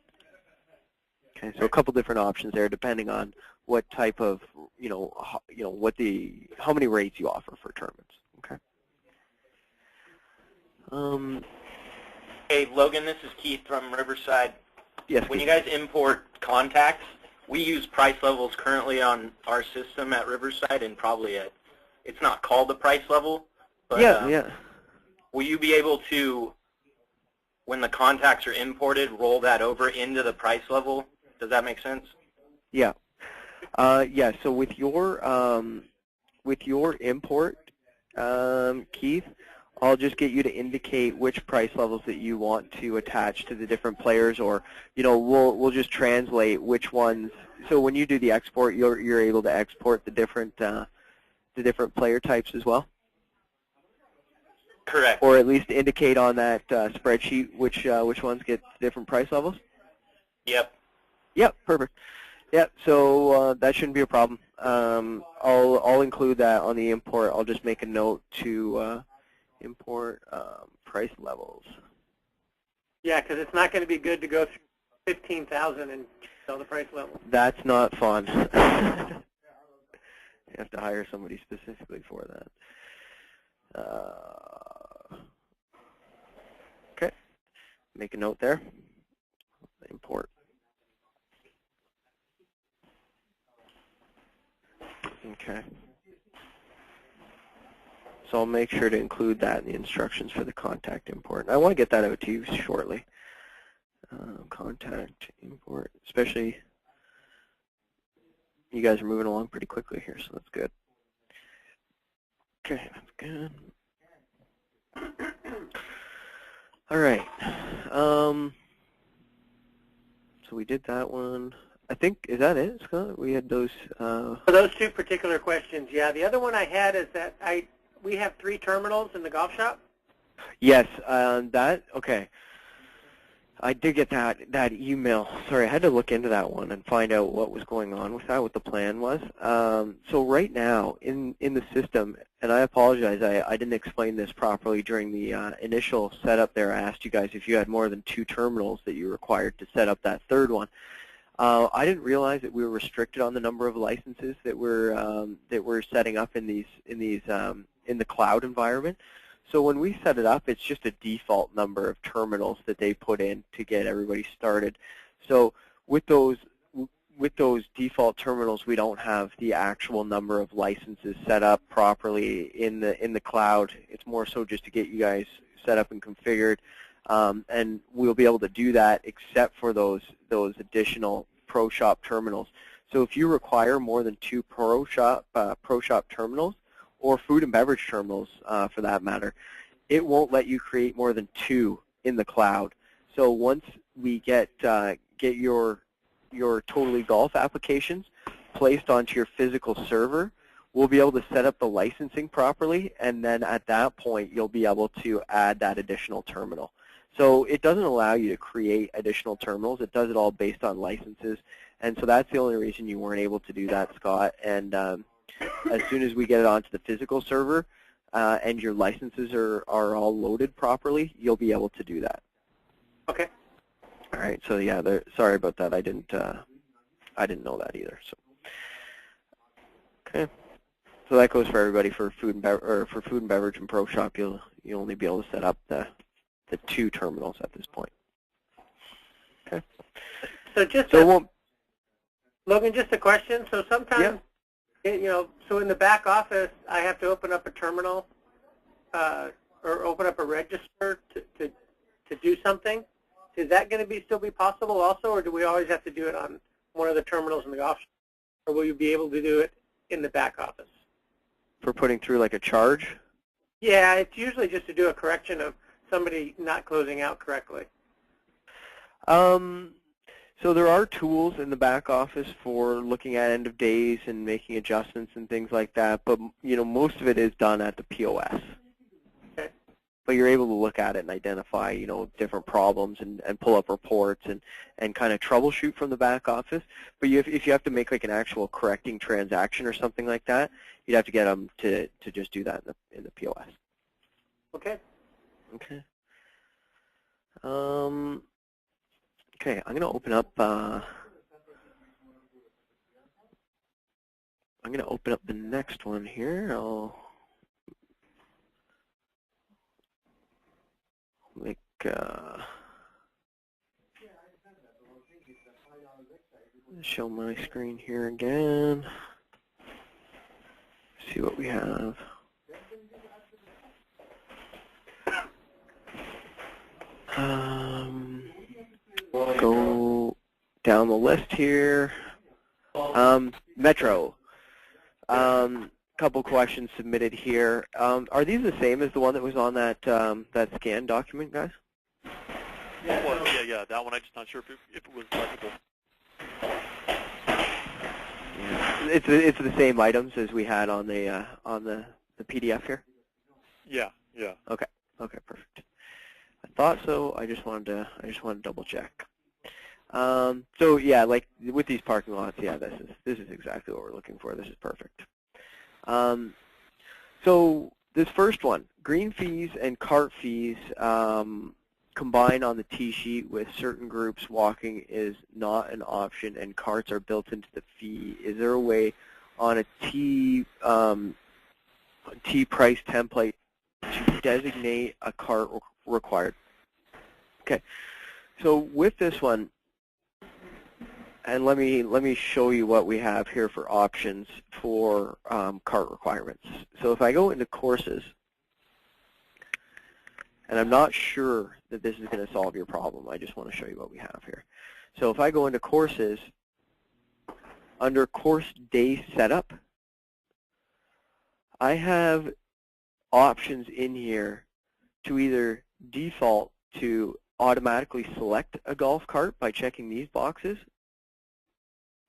Okay, so a couple different options there, depending on what type of, how many rates you offer for tournaments. Okay. Hey, Logan, this is Keith from Riverside. Yes. When you guys import contacts, we use price levels currently on our system at Riverside, and probably it's not called the price level, but yeah. Will you be able to, when the contacts are imported, roll that over into the price level? Does that make sense? Yeah. Yeah. So with your import, Keith, I'll just get you to indicate which price levels that you want to attach to the different players, or we'll just translate which ones. So when you do the export, you're able to export the different player types as well. Correct. Or at least indicate on that spreadsheet which ones get different price levels. Yep. Yep. Perfect. Yep. So that shouldn't be a problem. I'll include that on the import. I'll just make a note to import price levels. Yeah, because it's not going to be good to go through 15,000 and tell the price level. That's not fun. You have to hire somebody specifically for that. Okay. Make a note there. Import. Okay. So I'll make sure to include that in the instructions for the contact import. And I want to get that out to you shortly. Contact import, especially you guys are moving along pretty quickly here, so that's good. Okay, that's good. All right. So we did that one. I think, is that it, Scott? We had those. For those 2 particular questions, yeah. The other one I had is that we have 3 terminals in the golf shop. Yes, okay. I did get that email. Sorry, I had to look into that one and find out what was going on with that, what the plan was. So right now in the system, and I apologize, I didn't explain this properly during the initial setup there. I asked you guys if you had more than 2 terminals that you required to set up that third one. I didn't realize that we were restricted on the number of licenses that we're setting up in the cloud environment. So when we set it up, it's just a default number of terminals that they put in to get everybody started. So with those default terminals, we don't have the actual number of licenses set up properly in the cloud. It's more so just to get you guys set up and configured, and we'll be able to do that except for those additional ProShop terminals. So if you require more than 2 ProShop terminals, or food and beverage terminals for that matter, it won't let you create more than 2 in the cloud. So once we get your Totally Golf applications placed onto your physical server, we'll be able to set up the licensing properly, and then at that point you'll be able to add that additional terminal. So it doesn't allow you to create additional terminals. It does it all based on licenses, and so that's the only reason you weren't able to do that, Scott. And as soon as we get it onto the physical server and your licenses are all loaded properly, you'll be able to do that. Okay. All right. So yeah, sorry about that. I didn't know that either. So okay. So that goes for everybody for food and beverage and ProShop. You'll only be able to set up the 2 terminals at this point. Okay. So just so Logan, just a question. So sometimes, Yeah. so in the back office, I have to open up a terminal or open up a register to do something. Is that going to still be possible also, or do we always have to do it on one of the terminals in the golf shop? Or will you be able to do it in the back office? For putting through like a charge? Yeah, it's usually just to do a correction of somebody not closing out correctly. So there are tools in the back office for looking at end of days and making adjustments and things like that, but most of it is done at the POS. Okay. But you're able to look at it and identify, different problems and pull up reports and kind of troubleshoot from the back office. But if you have to make like an actual correcting transaction or something like that, you'd have to get them to just do that in the POS. Okay. Okay. Okay, I'm going to open up. I'm going to open up the next one here. I'll make. Show my screen here again. See what we have. Go down the list here. Metro. Couple questions submitted here. Are these the same as the one that was on that that scan document, guys? Yeah. That one, I'm just not sure if it was legible. Yeah. It's the same items as we had on the PDF here. Yeah. Okay, perfect. I thought so. I just wanted to double check. So yeah, like with these parking lots, yeah, this is exactly what we're looking for. This is perfect. So this first one, green fees and cart fees combined on the T sheet with certain groups walking is not an option, and carts are built into the fee. Is there a way on a T price template to designate a cart required? Okay, so with this one, and let me show you what we have here for options for cart requirements. So if I go into courses, and I'm not sure that this is going to solve your problem, I just want to show you what we have here. So if I go into courses, under course day setup, I have options in here to either default to automatically select a golf cart by checking these boxes.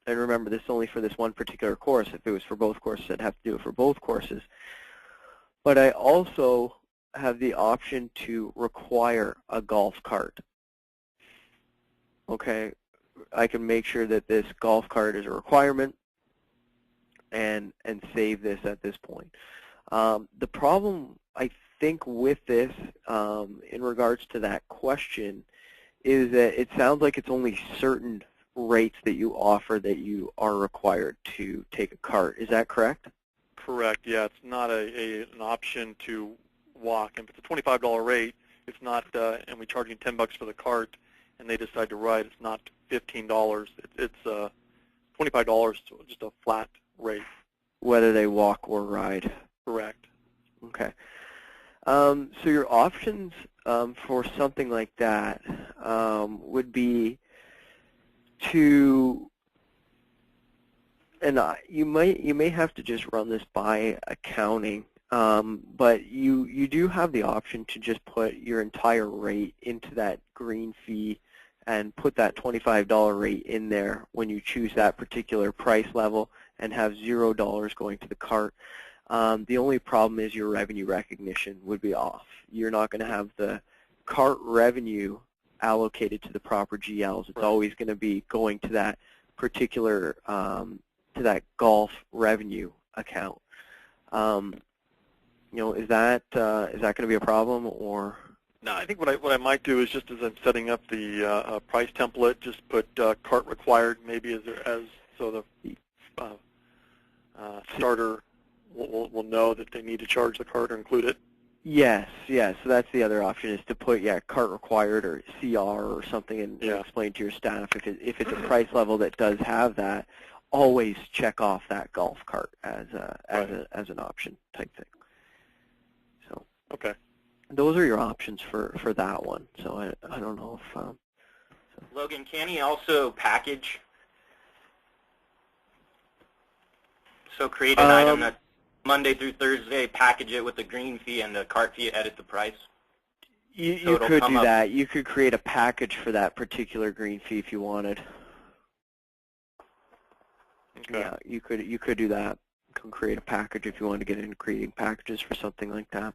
And remember, this is only for this one particular course. If it was for both courses, I'd have to do it for both courses. But I also have the option to require a golf cart. Okay, I can make sure that this golf cart is a requirement and save this at this point. The problem, I think, with this in regards to that question is that it sounds like it's only certain rates that you offer that you are required to take a cart. Is that correct? Correct. Yeah, it's not an option to walk. And if it's a $25 rate, it's not, and we charge you $10 for the cart, and they decide to ride, it's not $15. It's $25, so just a flat rate. Whether they walk or ride. Correct. Okay. So your options for something like that would be to, and you may have to just run this by accounting, but you do have the option to just put your entire rate into that green fee and put that $25 rate in there when you choose that particular price level and have $0 going to the cart. The only problem is your revenue recognition would be off. You're not going to have the cart revenue allocated to the proper GLs. It's always going to be going to that particular, to that golf revenue account. Is that going to be a problem, or? No, I think what I might do is just as I'm setting up the price template, just put cart required maybe so the starter will know that they need to charge the cart or include it. Yes, yes. So that's the other option is to put cart required or CR or something and explain to your staff if it's a price level that does have that, always check off that golf cart as an option type thing. So Okay. those are your options for that one. So I don't know if Logan, can he also package? So create an item that Monday through Thursday, package it with the green fee and the cart fee, edit the price? You could do that. You could create a package for that particular green fee if you wanted. Okay. Yeah, you could do that. You can create a package if you want to get into creating packages for something like that.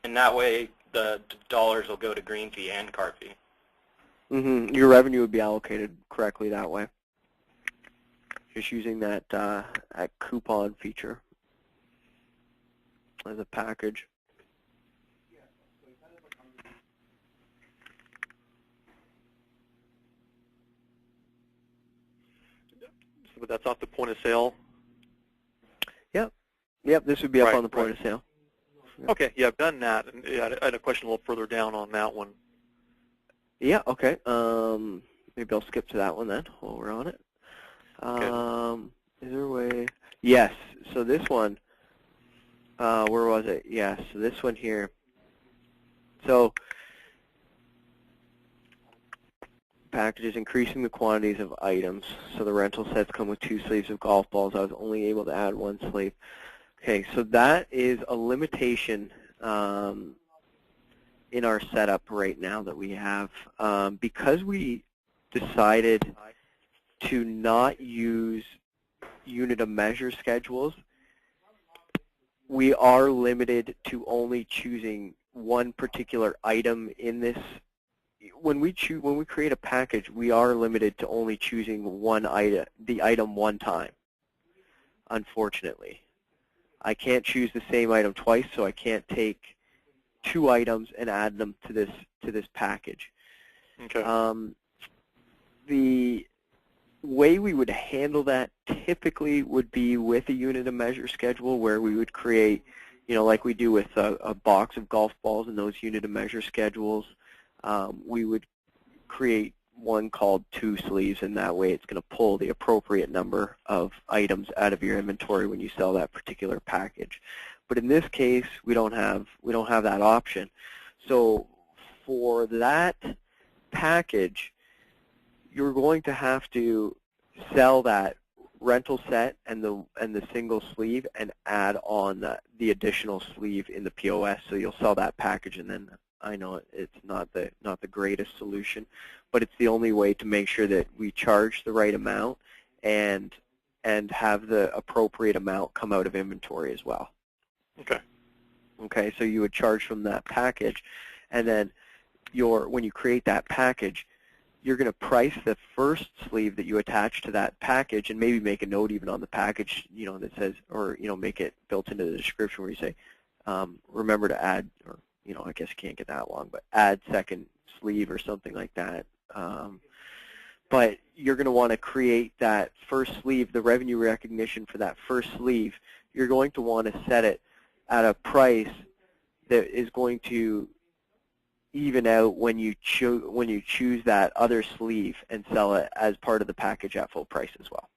And that way the dollars will go to green fee and cart fee. Mm-hmm. Your revenue would be allocated correctly that way. Just using that coupon feature as a package. But that's off the point of sale? Yep, this would be up on the point of sale. Okay, yeah, I've done that. And I had a question a little further down on that one. Yeah, okay. Maybe I'll skip to that one then while we're on it. Okay. Is there a way? Yes, so this one, where was it? Yes, so this one here. So packages increasing the quantities of items. So the rental sets come with 2 sleeves of golf balls. I was only able to add 1 sleeve. Okay, so that is a limitation in our setup right now that we have. Because we decided to not use unit of measure schedules, we are limited to only choosing one particular item in this. When we create a package, we are limited to only choosing the item one time, unfortunately. I can't choose the same item twice, so I can't take 2 items and add them to this package. Okay. The way we would handle that typically would be with a unit of measure schedule, where we would create, like we do with a box of golf balls and those unit of measure schedules. We would create one called 2 sleeves, and that way it's going to pull the appropriate number of items out of your inventory when you sell that particular package. But in this case, we don't have that option. So for that package, you're going to have to sell that rental set and the single sleeve and add on the additional sleeve in the POS. So you'll sell that package, and then I know it's not the greatest solution, but it's the only way to make sure that we charge the right amount and have the appropriate amount come out of inventory as well. Okay. Okay, so you would charge from that package, and then when you create that package, you're going to price the first sleeve that you attach to that package, and maybe make a note even on the package, that says, or make it built into the description where you say, remember to add, or I guess you can't get that long, but add second sleeve or something like that. But you're going to want to create that first sleeve, the revenue recognition for that first sleeve. You're going to want to set it at a price that is going to even out when you choose that other sleeve and sell it as part of the package at full price as well.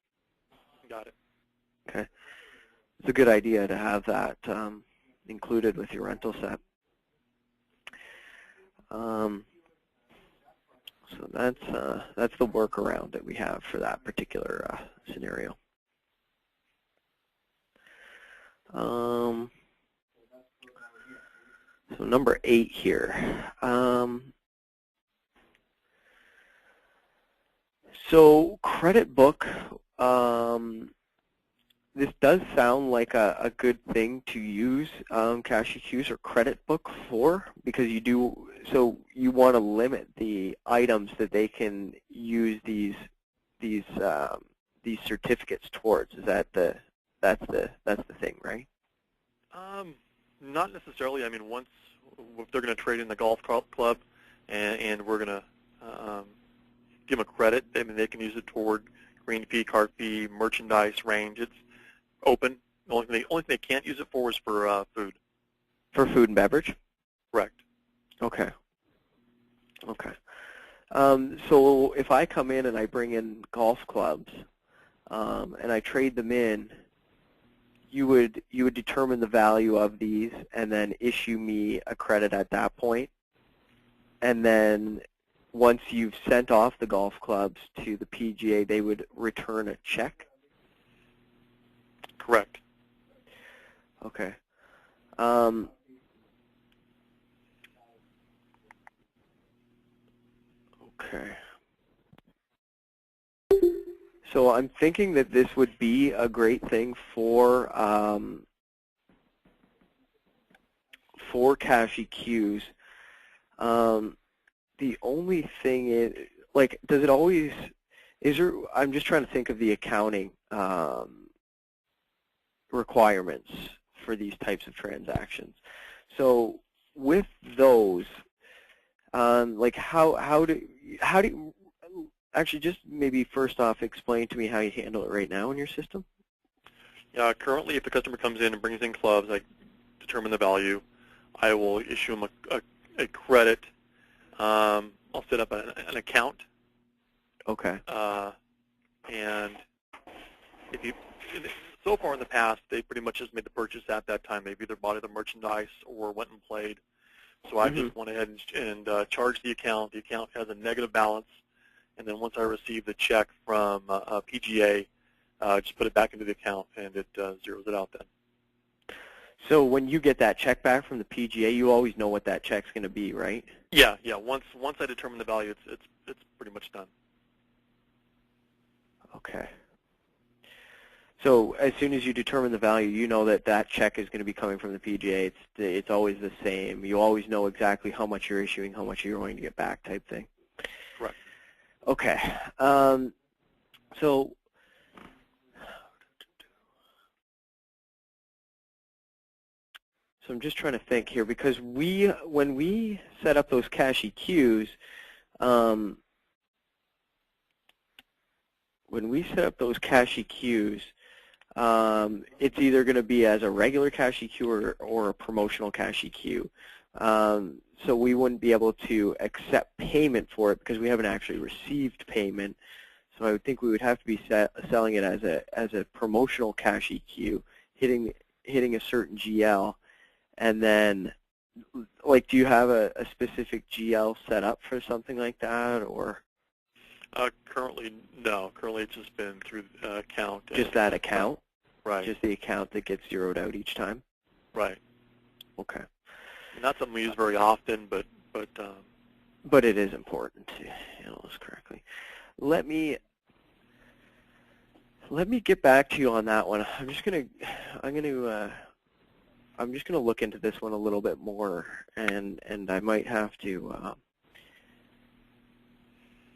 Got it. Okay. It's a good idea to have that included with your rental set. So that's the workaround that we have for that particular scenario. So number 8 here. So credit book, this does sound like a good thing to use CashEQs or credit book for, because you want to limit the items that they can use these certificates towards. Is that that's the thing, right? Not necessarily. I mean, if they're going to trade in the golf club, and we're going to give them a credit, I mean, they can use it toward green fee, cart fee, merchandise range. It's open. The only thing they can't use it for is for food. For food and beverage? Correct. Okay. Okay. So if I come in and I bring in golf clubs and I trade them in, you would determine the value of these and then issue me a credit at that point. And then once you've sent off the golf clubs to the PGA, they would return a check? Correct. Okay. Okay. So I'm thinking that this would be a great thing for cash EQs. The only thing is, like, does it always, is there, I'm just trying to think of the accounting requirements for these types of transactions. So with those, like how do you, actually just maybe first off explain to me how you handle it right now in your system? Yeah, currently if the customer comes in and brings in clubs, I determine the value. I will issue them a credit. I'll set up an account. Okay. And if you, so far in the past, they pretty much just made the purchase at that time. They've either bought the merchandise or went and played. So I just went ahead and charged the account. The account has a negative balance. And then once I receive the check from PGA, just put it back into the account, and it zeroes it out then. So when you get that check back from the PGA, you always know what that check's going to be, right? Yeah. Once I determine the value, it's pretty much done. Okay. So as soon as you determine the value, you know that that check is going to be coming from the PGA. It's always the same. You always know exactly how much you're issuing, how much you're going to get back, type thing. Correct. Okay. So I'm just trying to think here, because when we set up those cash EQs, it's either going to be as a regular cash EQ or a promotional cash EQ. So we wouldn't be able to accept payment for it because we haven't actually received payment. So I would think we would have to be selling it as a promotional cash EQ, hitting a certain GL, and then, like, do you have a specific GL set up for something like that, or? Currently, no. Currently, it's just been through the account. Just that account? Right. Just the account that gets zeroed out each time? Right. Okay. Not something we use very often, but it is important to handle this correctly. Let me get back to you on that one. I'm just gonna look into this one a little bit more, and I might have to.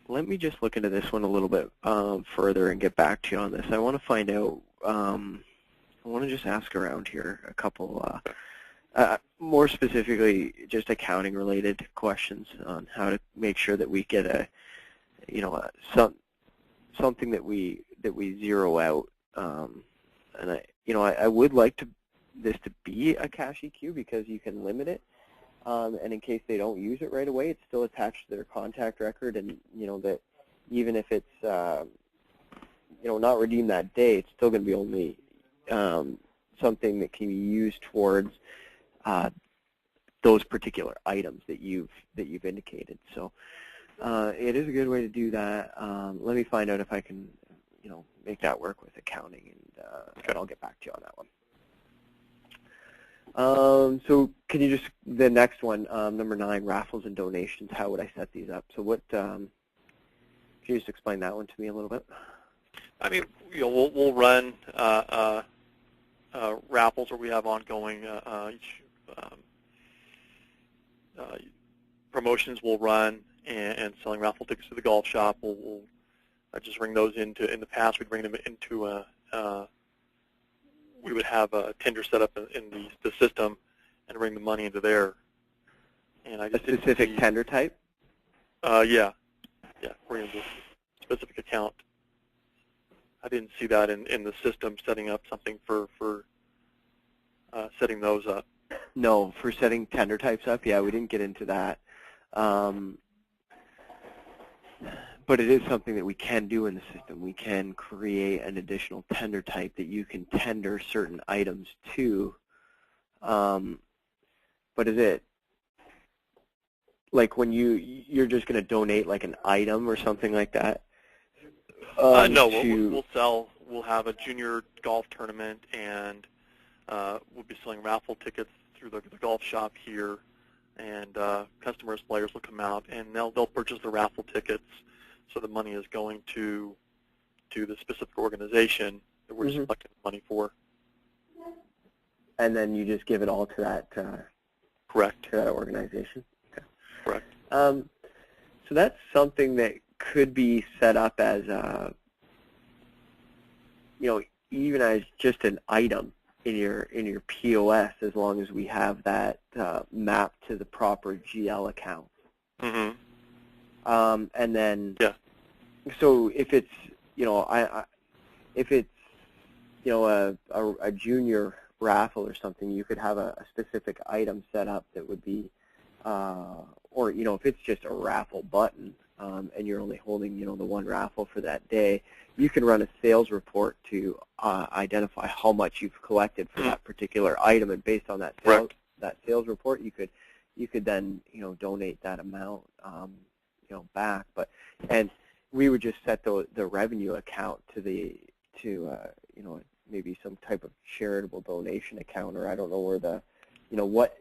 Let me just look into this one a little bit further and get back to you on this. I want to find out. I want to just ask around here a couple. More specifically, just accounting-related questions on how to make sure that we get something that we zero out. And I would like this to be a cash EQ because you can limit it, and in case they don't use it right away, it's still attached to their contact record, and that even if it's not redeemed that day, it's still going to be only something that can be used towards those particular items that you've indicated. So it is a good way to do that. Let me find out if I can make that work with accounting, and I'll get back to you on that one. So can you just, the next one, number 9, raffles and donations, how would I set these up? So what, can you just explain that one to me a little bit? I mean, we'll run raffles where we have ongoing promotions will run, and selling raffle tickets to the golf shop. We'll just bring those in the past, we'd bring them into we would have a tender set up in the system and bring the money into there. And I just a specific tender type? Yeah, bring in the specific account. I didn't see that in the system, setting up something for setting those up. No, for setting tender types up, yeah, we didn't get into that. But it is something that we can do in the system. We can create an additional tender type that you can tender certain items to. But is it like when you're just going to donate like an item or something like that? No, we'll have a junior golf tournament, and we'll be selling raffle tickets through the golf shop here, and customers, players will come out, and they'll purchase the raffle tickets, so the money is going to the specific organization that we're selecting the money for. And then you just give it all to that Correct. to that organization? Okay. Correct. So that's something that could be set up as even as just an item in your POS, as long as we have that mapped to the proper GL account. Mm-hmm. And then, yeah. So if it's a junior raffle or something, you could have a specific item set up that would be, or if it's just a raffle button, and you're only holding the one raffle for that day, you can run a sales report to identify how much you've collected for that particular item, and based on that sales report, you could then donate that amount back. And we would just set the revenue account to maybe some type of charitable donation account, or I don't know where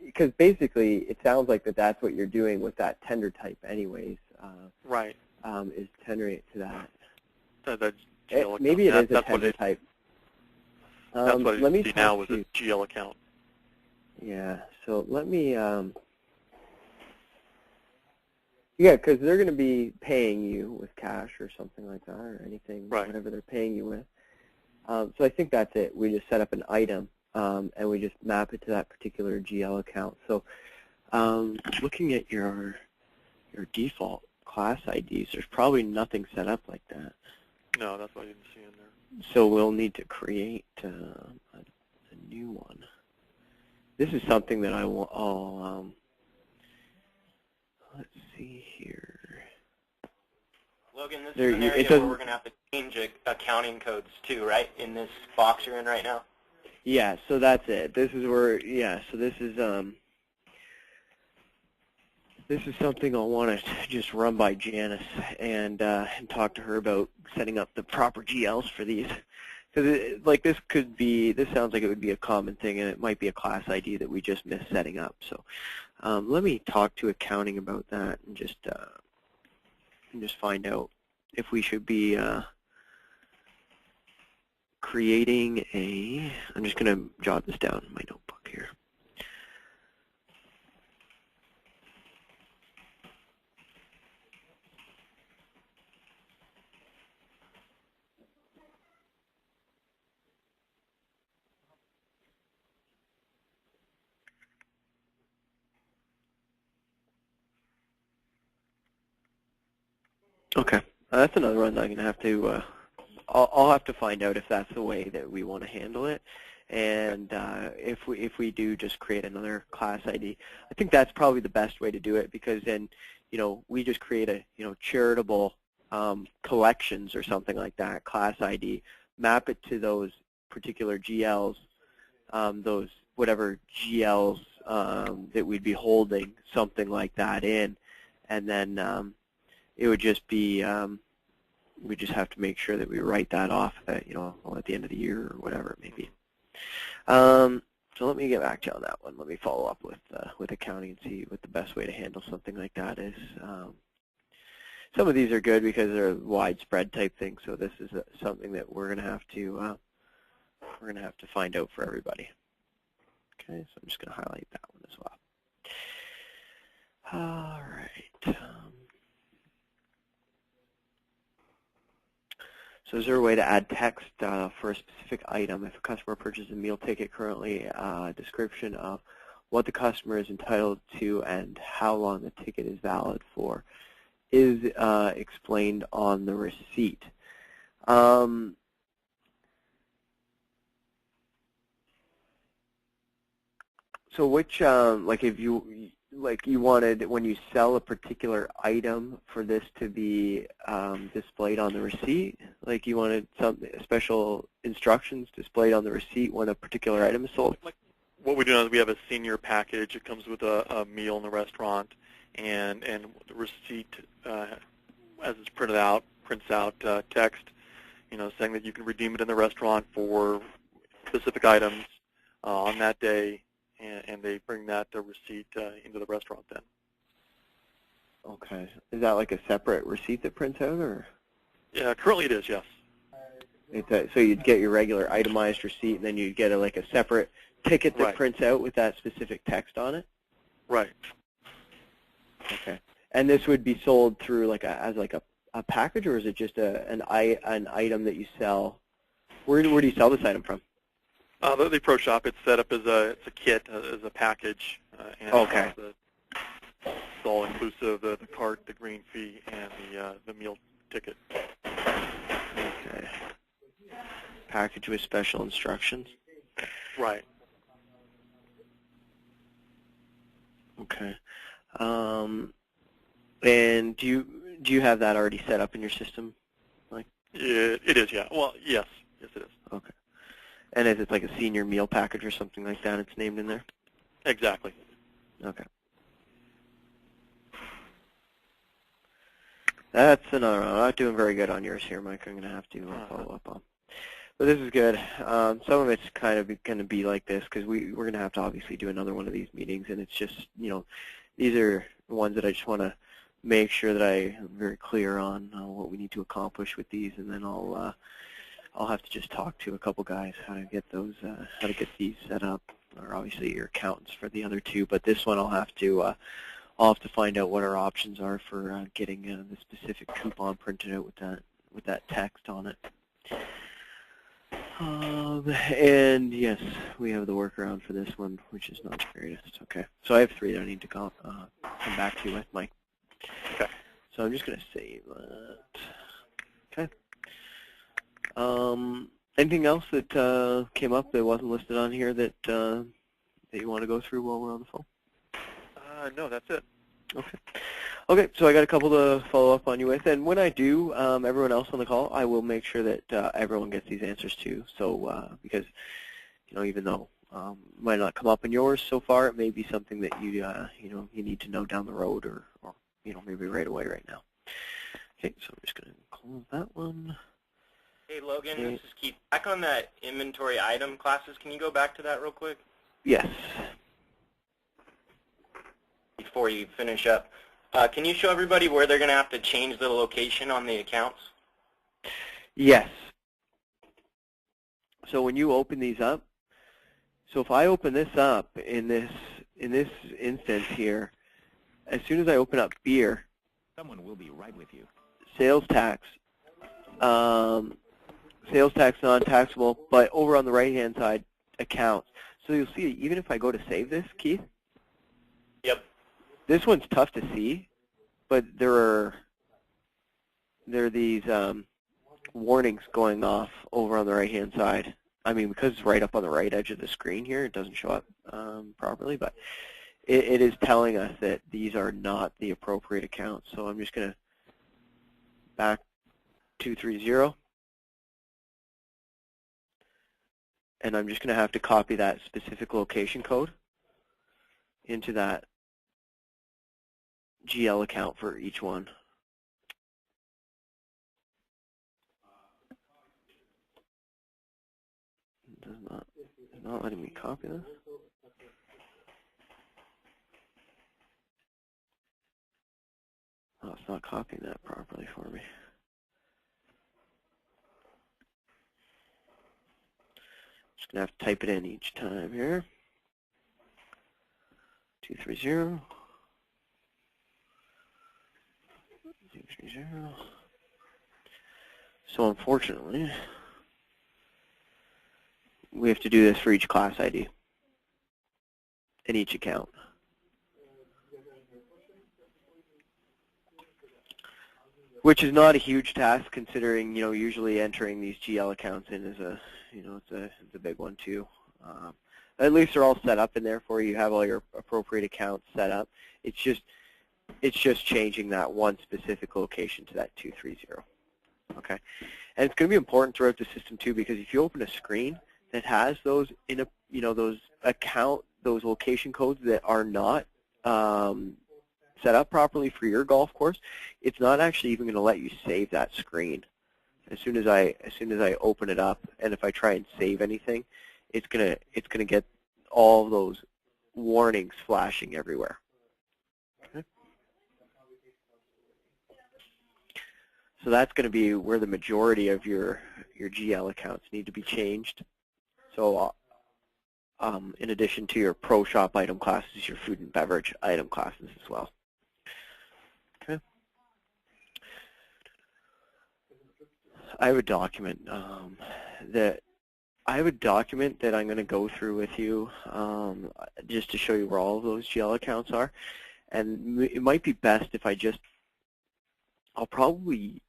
because basically it sounds like that's what you're doing with that tender type anyways. Right. Is tendering it to that. The GL maybe account. It is a tender type. That's what let me see now with a GL account. Yeah, so let me, because they're going to be paying you with cash or something like that, or anything, whatever they're paying you with. So I think that's it. We just set up an item, and we just map it to that particular GL account. So looking at your default class IDs, there's probably nothing set up like that. No, that's what I didn't see in there. So we'll need to create a new one. This is something that I'll let's see here. Logan, this is an area where we're going to have to change accounting codes too, right, in this box you're in right now? Yeah, so that's it. This is where, so this is something I'll want to just run by Janice and talk to her about setting up the proper GLs for these. Because this sounds like it would be a common thing, and it might be a class ID that we just missed setting up. So let me talk to accounting about that and just find out if we should be creating I'm just going to jot this down in my notebook here. Okay, that's another one that I'm going to have to, I'll have to find out if that's the way that we want to handle it. And if we do just create another class ID, I think that's probably the best way to do it, because then, we just create a, charitable collections or something like that, class ID, map it to those particular GLs, those whatever GLs that we'd be holding something like that in, and then it would just be, we just have to make sure that we write that off at, at the end of the year or whatever it may be. So let me get back to you on that one. Let me follow up with accounting and see what the best way to handle something like that is. Some of these are good because they're widespread type things, so this is something that we're going to have to find out for everybody. Okay, so I'm just going to highlight that one as well. All right. So is there a way to add text for a specific item? If a customer purchases a meal ticket, currently a description of what the customer is entitled to and how long the ticket is valid for is explained on the receipt. So which, like if you wanted, when you sell a particular item for this to be displayed on the receipt, like you wanted some special instructions displayed on the receipt when a particular item is sold? What we do now is we have a senior package. It comes with a meal in the restaurant, and the receipt, as it's printed out, prints out text, saying that you can redeem it in the restaurant for specific items on that day, and they bring that receipt into the restaurant then. Okay. Is that like a separate receipt that prints out, or? Yeah, currently it is, yes. So you'd get your regular itemized receipt, and then you'd get a separate ticket that Right. prints out with that specific text on it? Right. Okay. And this would be sold through as a package, or is it just an item that you sell? Where do you sell this item from? The Pro Shop, it's set up as it's a kit, as a package. And Okay. It's all inclusive, the cart, the green fee, and the meal ticket. Okay. Package with special instructions? Right. Okay. And do you have that already set up in your system? It is, yeah. Well, yes. Yes, it is. Okay. And is it like a senior meal package or something like that? It's named in there? Exactly. Okay. That's another one. I'm not doing very good on yours here, Mike. I'm going to have to follow up on. But this is good. Some of it's kind of going to be like this because we're going to have to obviously do another one of these meetings, and it's just, these are the ones that I just want to make sure that I'm very clear on what we need to accomplish with these, and then I'll have to just talk to a couple guys how to get these set up, or obviously your accountants for the other two. But this one I'll have to find out what our options are for getting the specific coupon printed out with that text on it. And yes, we have the workaround for this one, which is not the greatest. Okay, so I have 3 that I need to come back to you with, Mike. Okay. So I'm just going to save that. Okay. Anything else that came up that wasn't listed on here that you want to go through while we're on the phone? No, that's it. Okay. Okay, so I got a couple to follow up on you with, and when I do, everyone else on the call, I will make sure that everyone gets these answers too. So because even though it might not come up in yours so far, it may be something that you you need to know down the road, or maybe right away right now. Okay, so I'm just going to close that one. Hey, Logan, this is Keith. Back on that inventory item classes, can you go back to that real quick? Yes. Before you finish up. Can you show everybody where they're going to have to change the location on the accounts? Yes. So when you open these up, so if I open this up in this instance here, as soon as I open up beer, someone will be right with you. Sales tax, non-taxable, but over on the right-hand side, accounts. So you'll see, even if I go to save this, Keith, Yep. this one's tough to see, but there are these warnings going off over on the right-hand side. I mean, because it's right up on the right edge of the screen here, it doesn't show up properly, but it is telling us that these are not the appropriate accounts. So I'm just going to back 230, and I'm just going to have to copy that specific location code into that GL account for each one. It's not letting me copy this. Oh, it's not copying that properly for me. Just gonna have to type it in each time here. 230. 230. So unfortunately, we have to do this for each class ID in each account. Which is not a huge task, considering usually entering these GL accounts in is a it's a big one too. At least they're all set up in there for you. You have all your appropriate accounts set up. It's just changing that one specific location to that 230. Okay, and it's going to be important throughout the system too, because if you open a screen that has those those location codes that are not set up properly for your golf course, it's not actually even going to let you save that screen. As soon as I open it up, and if I try and save anything, it's gonna get all those warnings flashing everywhere. Okay. So that's going to be where the majority of your GL accounts need to be changed. So in addition to your Pro Shop item classes, your food and beverage item classes as well. Okay. I have a document that I'm going to go through with you just to show you where all of those GL accounts are, and it might be best if I'll probably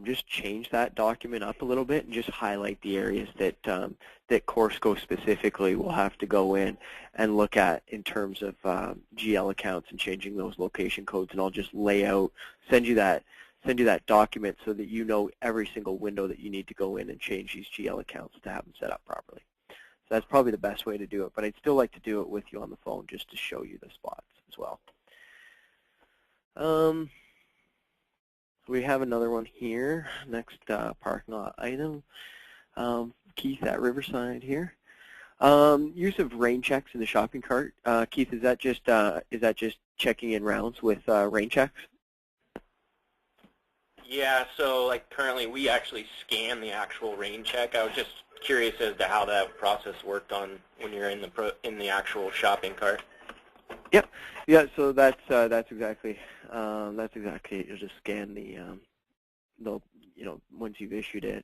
just change that document up a little bit and just highlight the areas that that CourseGo specifically will have to go in and look at in terms of GL accounts and changing those location codes, and I'll just send you that document so that you know every single window that you need to go in and change these GL accounts to have them set up properly. So that's probably the best way to do it, but I'd still like to do it with you on the phone just to show you the spots as well. We have another one here, next parking lot item. Keith at Riverside here. Use of rain checks in the shopping cart. Keith, is that just checking in rounds with rain checks? Yeah, so like currently we actually scan the actual rain check. I was just curious as to how that process worked on when you're in the actual shopping cart. Yep. Yeah. So that's exactly you just scan the once you've issued it,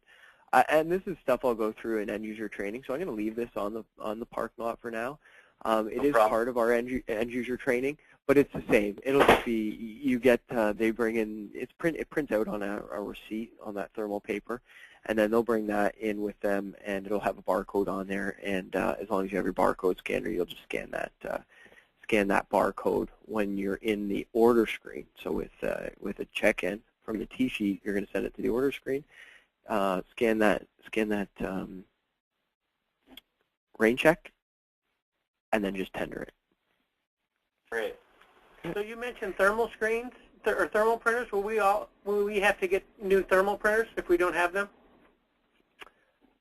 and this is stuff I'll go through in end user training. So I'm going to leave this on the parking lot for now. It is part of our end user training, but it's the same. It'll just be you get they bring in it prints out on a receipt on that thermal paper, and then they'll bring that in with them, and it'll have a barcode on there. And as long as you have your barcode scanner, you'll just scan that barcode when you're in the order screen. So with a check-in from the T-sheet, you're going to send it to the order screen. Scan that rain check, and then just tender it. Great. So you mentioned thermal screens or thermal printers. Will we have to get new thermal printers if we don't have them?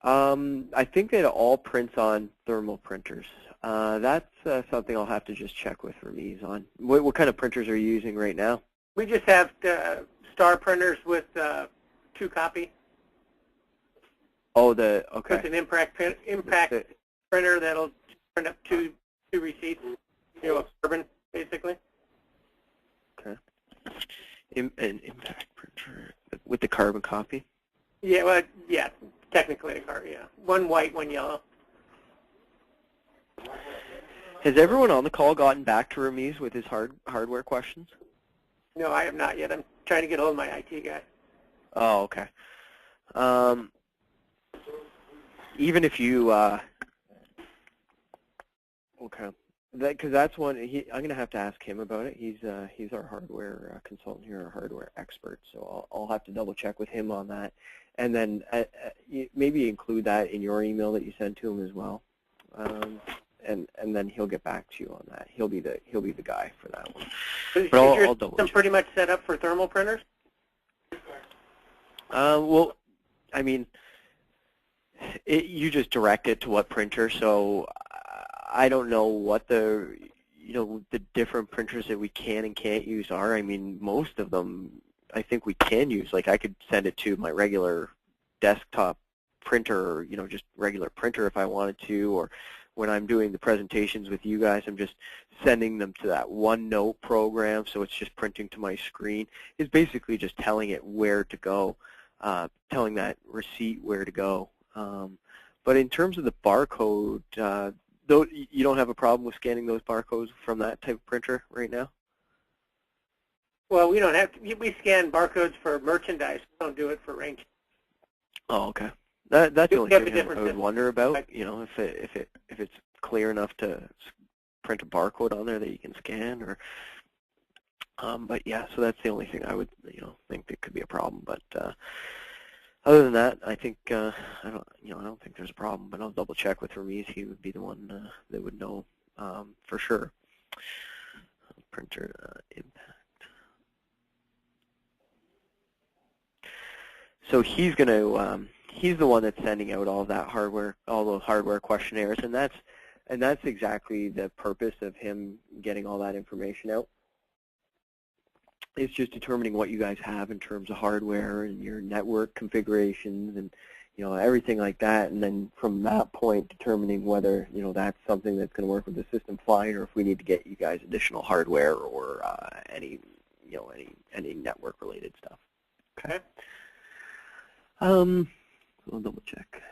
I think that it all prints on thermal printers. That's something I'll have to just check with Ramiz on. What kind of printers are you using right now? We just have star printers with 2-copy. Oh, okay. With an impact printer that'll print up two receipts, a carbon, basically. Okay. An impact printer with the carbon copy? Yeah, well, yeah, technically a carbon, yeah. One white, one yellow. Has everyone on the call gotten back to Ramiz with his hardware questions? No, I have not yet. I'm trying to get hold of my IT guy. Oh, okay. Even if you, okay, because that's one. I'm gonna have to ask him about it. He's our hardware consultant here, our hardware expert. So I'll have to double check with him on that, and then maybe include that in your email that you send to him as well. And then he'll get back to you on that. He'll be the guy for that one. But I'll double check. Pretty much set up for thermal printers? Well, I mean, you just direct it to what printer. So I don't know what the different printers that we can and can't use are. I mean, most of them I think we can use. Like I could send it to my regular desktop printer, or just regular printer if I wanted to, or when I'm doing the presentations with you guys, I'm just sending them to that OneNote program, so it's just printing to my screen. It's basically just telling it where to go, telling that receipt where to go. But in terms of the barcode, though, you don't have a problem with scanning those barcodes from that type of printer right now? Well, we don't have to. We scan barcodes for merchandise. We don't do it for range. Oh, okay. That's the Do only we have a thing different I would system? wonder about. Right. You know, if it's clear enough to print a barcode on there that you can scan, or. But yeah, so that's the only thing I would think that could be a problem. But other than that, I think I don't think there's a problem. But I'll double check with Ramiz. He would be the one that would know for sure. Printer impact. So he's going to he's the one that's sending out all that hardware, all those hardware questionnaires, and that's exactly the purpose of him getting all that information out. It's just determining what you guys have in terms of hardware and your network configurations and everything like that, and then from that point determining whether that's something that's going to work with the system fine, or if we need to get you guys additional hardware or any network related stuff. Okay. We'll double check.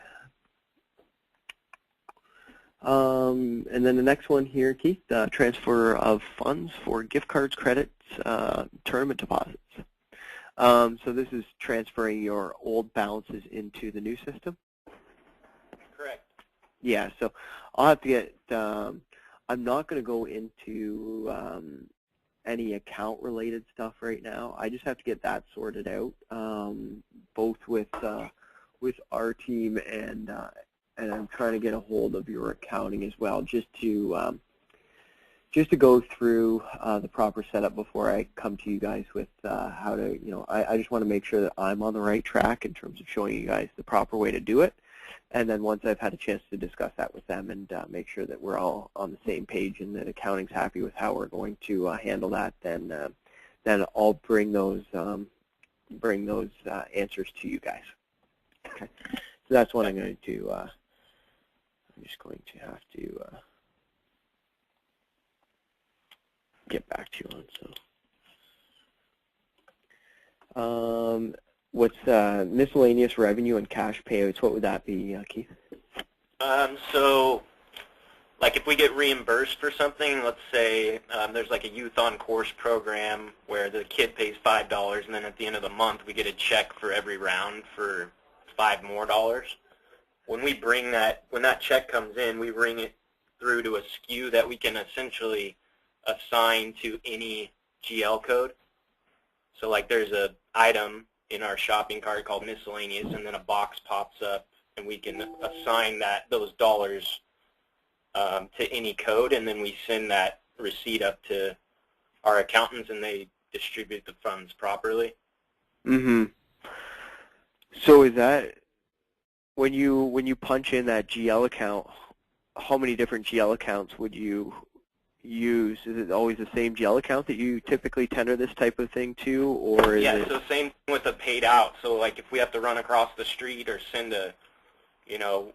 And then the next one here, Keith, transfer of funds for gift cards, credits, tournament deposits. So this is transferring your old balances into the new system? Correct. Yeah, so I'll have to get, I'm not going to go into any account-related stuff right now. I just have to get that sorted out, both with our team and I'm trying to get a hold of your accounting as well, just to go through the proper setup before I come to you guys with how to, I just want to make sure that I'm on the right track in terms of showing you guys the proper way to do it. And then once I've had a chance to discuss that with them and make sure that we're all on the same page and that accounting's happy with how we're going to handle that, then I'll bring those answers to you guys. Okay, so that's what I'm going to do. I'm just going to have to get back to you on. So, what's miscellaneous revenue and cash payouts? What would that be, Keith? So, like if we get reimbursed for something, let's say there's like a Youth on Course program where the kid pays $5, and then at the end of the month we get a check for every round for $5 more. When we bring that, when that check comes in, we bring it through to a SKU that we can essentially assign to any GL code. So like there's an item in our shopping cart called miscellaneous, and then a box pops up, and we can assign those dollars to any code, and then we send that receipt up to our accountants, and they distribute the funds properly. Mm-hmm. So is that when you punch in that GL account, how many different GL accounts would you use? Is it always the same GL account that you typically tender this type of thing to, or is it? So same thing with the paid out. So like if we have to run across the street or send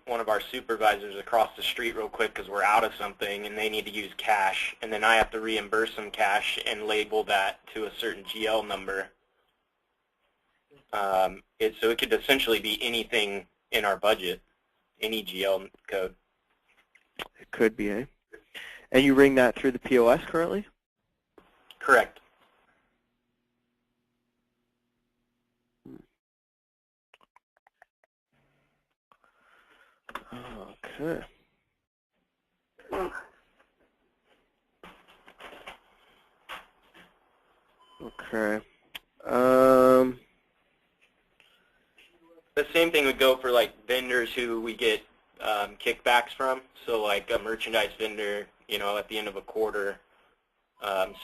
one of our supervisors across the street real quick because we're out of something and they need to use cash, and then I have to reimburse them cash and label that to a certain GL number. So it could essentially be anything in our budget, any GL code. It could be, eh? And you ring that through the POS currently? Correct. Okay. Okay. The same thing would go for like vendors who we get kickbacks from. So like a merchandise vendor, at the end of a quarter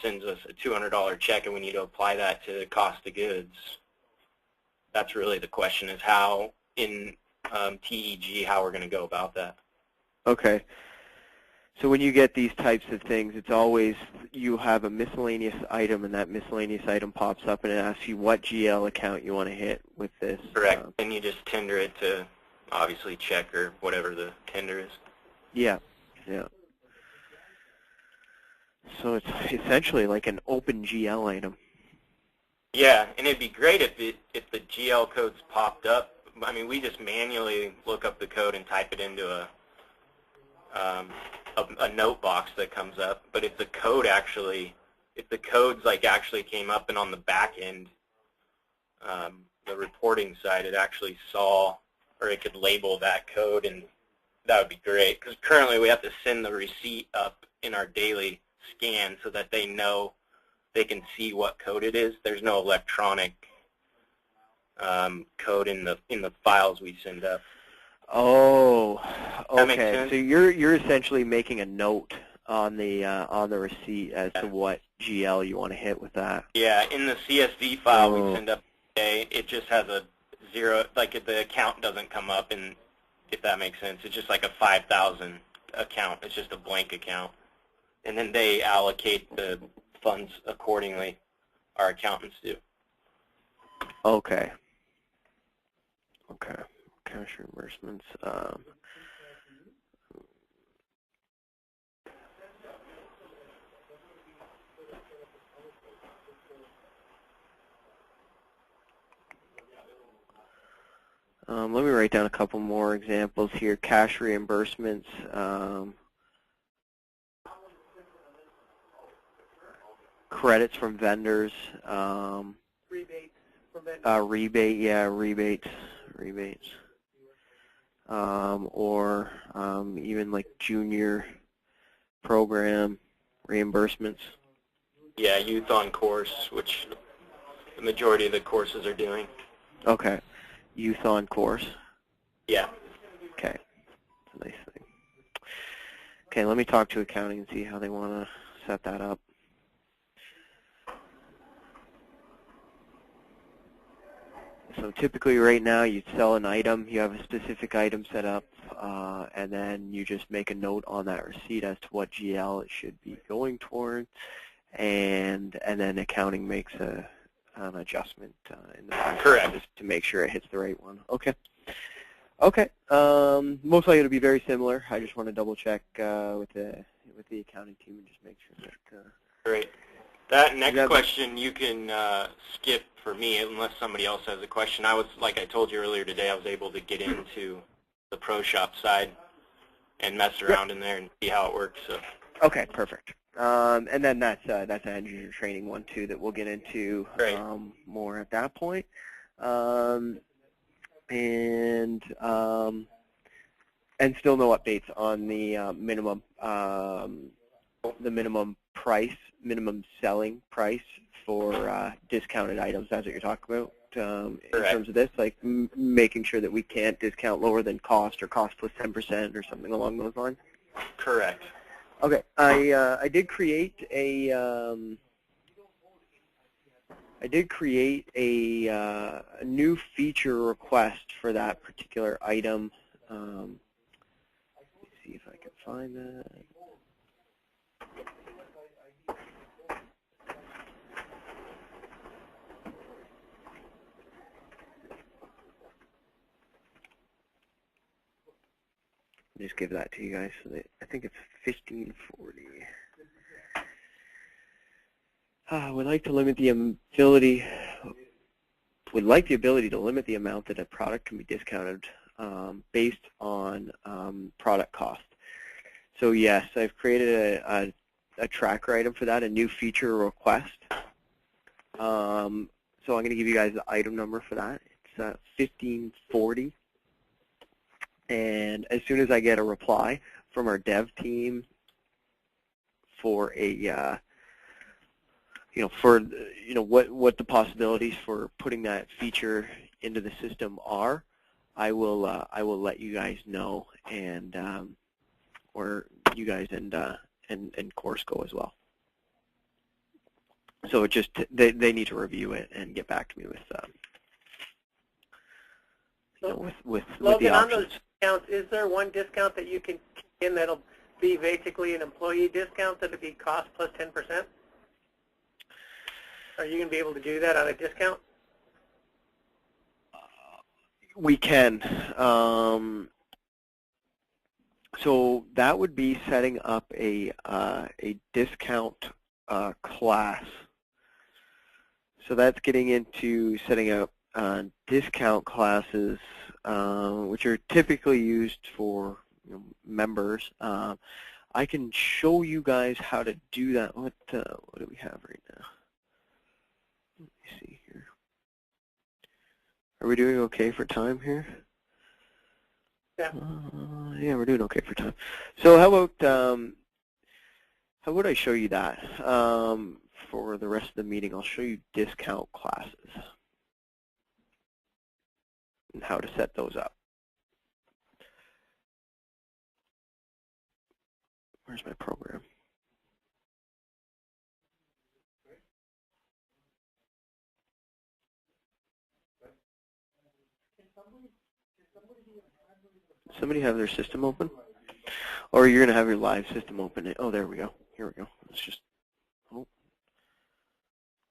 sends us a $200 check, and we need to apply that to the cost of goods. That's really the question, is how in TEG, how we're going to go about that. Okay. So when you get these types of things, it's always you have a miscellaneous item, and that miscellaneous item pops up, and it asks you what GL account you want to hit with this. Correct. And you just tender it to, obviously, check or whatever the tender is. Yeah. Yeah. So it's essentially like an open GL item. Yeah, and it'd be great if the GL codes popped up. I mean, we just manually look up the code and type it into a note box that comes up. But if the codes like actually came up, and on the back end, the reporting side, it actually saw or it could label that code, and that would be great. Because currently we have to send the receipt up in our daily scan so that they know they can see what code it is. There's no electronic code in the files we send up. Oh, That makes okay. sense? So you're essentially making a note on the receipt as to what GL you want to hit with that. Yeah, in the CSV file we send up today, it just has a 0, like the account doesn't come up, and if that makes sense, it's just like a 5,000 account. It's just a blank account, and then they allocate the funds accordingly. Our accountants do. Okay. Okay. Cash reimbursements. Let me write down a couple more examples here. Cash reimbursements. Credits from vendors. Rebates from vendors. Rebates. Or even like junior program reimbursements. Yeah, Youth on Course, which the majority of the courses are doing. Okay. Youth on Course. Yeah. Okay. That's a nice thing. Okay, let me talk to accounting and see how they want to set that up. So typically right now you'd sell an item, you have a specific item set up, and then you just make a note on that receipt as to what GL it should be going towards, and then accounting makes an adjustment in the back Correct. to make sure it hits the right one. Okay. Okay. Most likely it'll be very similar. I just want to double check with the accounting team and just make sure that. Great. That next question you can skip for me unless somebody else has a question. Like I told you earlier today, I was able to get into the Pro Shop side and mess around in there and see how it works. So. Okay, perfect. And then that's an engineer training one too that we'll get into more at that point. And still no updates on the minimum selling price for discounted items. That's what you're talking about in terms of this, like making sure that we can't discount lower than cost or cost plus 10% or something along those lines. Correct. Okay, I did create a new feature request for that particular item. Let me see if I can find that. Just give that to you guys. So that, I think it's 1540. Would like the ability to limit the amount that a product can be discounted based on product cost. So yes, I've created a tracker item for that, a new feature request. So I'm going to give you guys the item number for that. It's 1540. And as soon as I get a reply from our dev team for a what the possibilities for putting that feature into the system are, I will let you guys know, and or you guys and Course go as well. So it just they need to review it and get back to me with the options. On those discounts, is there one discount that you can kick in that'll be basically an employee discount that'll be cost plus 10%? Are you going to be able to do that on a discount? We can. So that would be setting up a discount class. So that's getting into setting up discount classes, which are typically used for members. I can show you guys how to do that. What do we have right now? Let me see here. Are we doing okay for time here? Yeah. Yeah, we're doing okay for time. So how about I show you that for the rest of the meeting? I'll show you discount classes and how to set those up. Where's my program? Somebody have their system open? Or you're going to have your live system open. Oh, there we go. Here we go. Let's just, oh,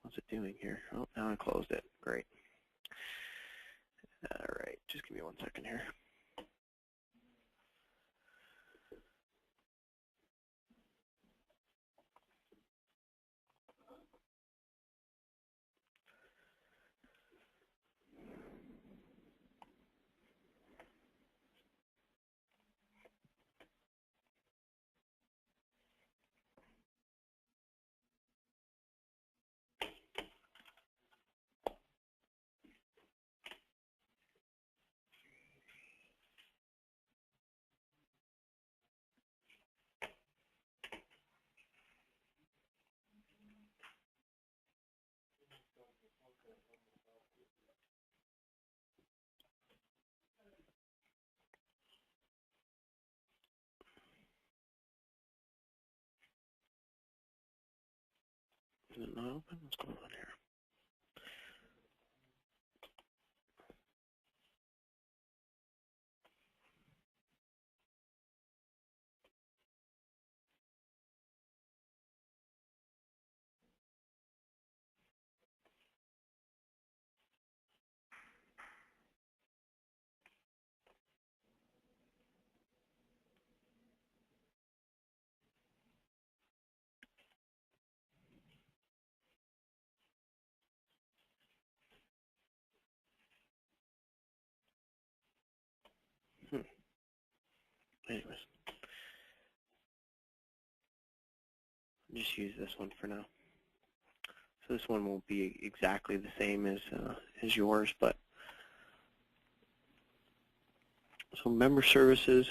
what's it doing here? Oh, now I closed it. Great. All right, just give me 1 second here. Is it not open? What's going on here? Anyways, I'll just use this one for now. So this one won't be exactly the same as yours, but so member services.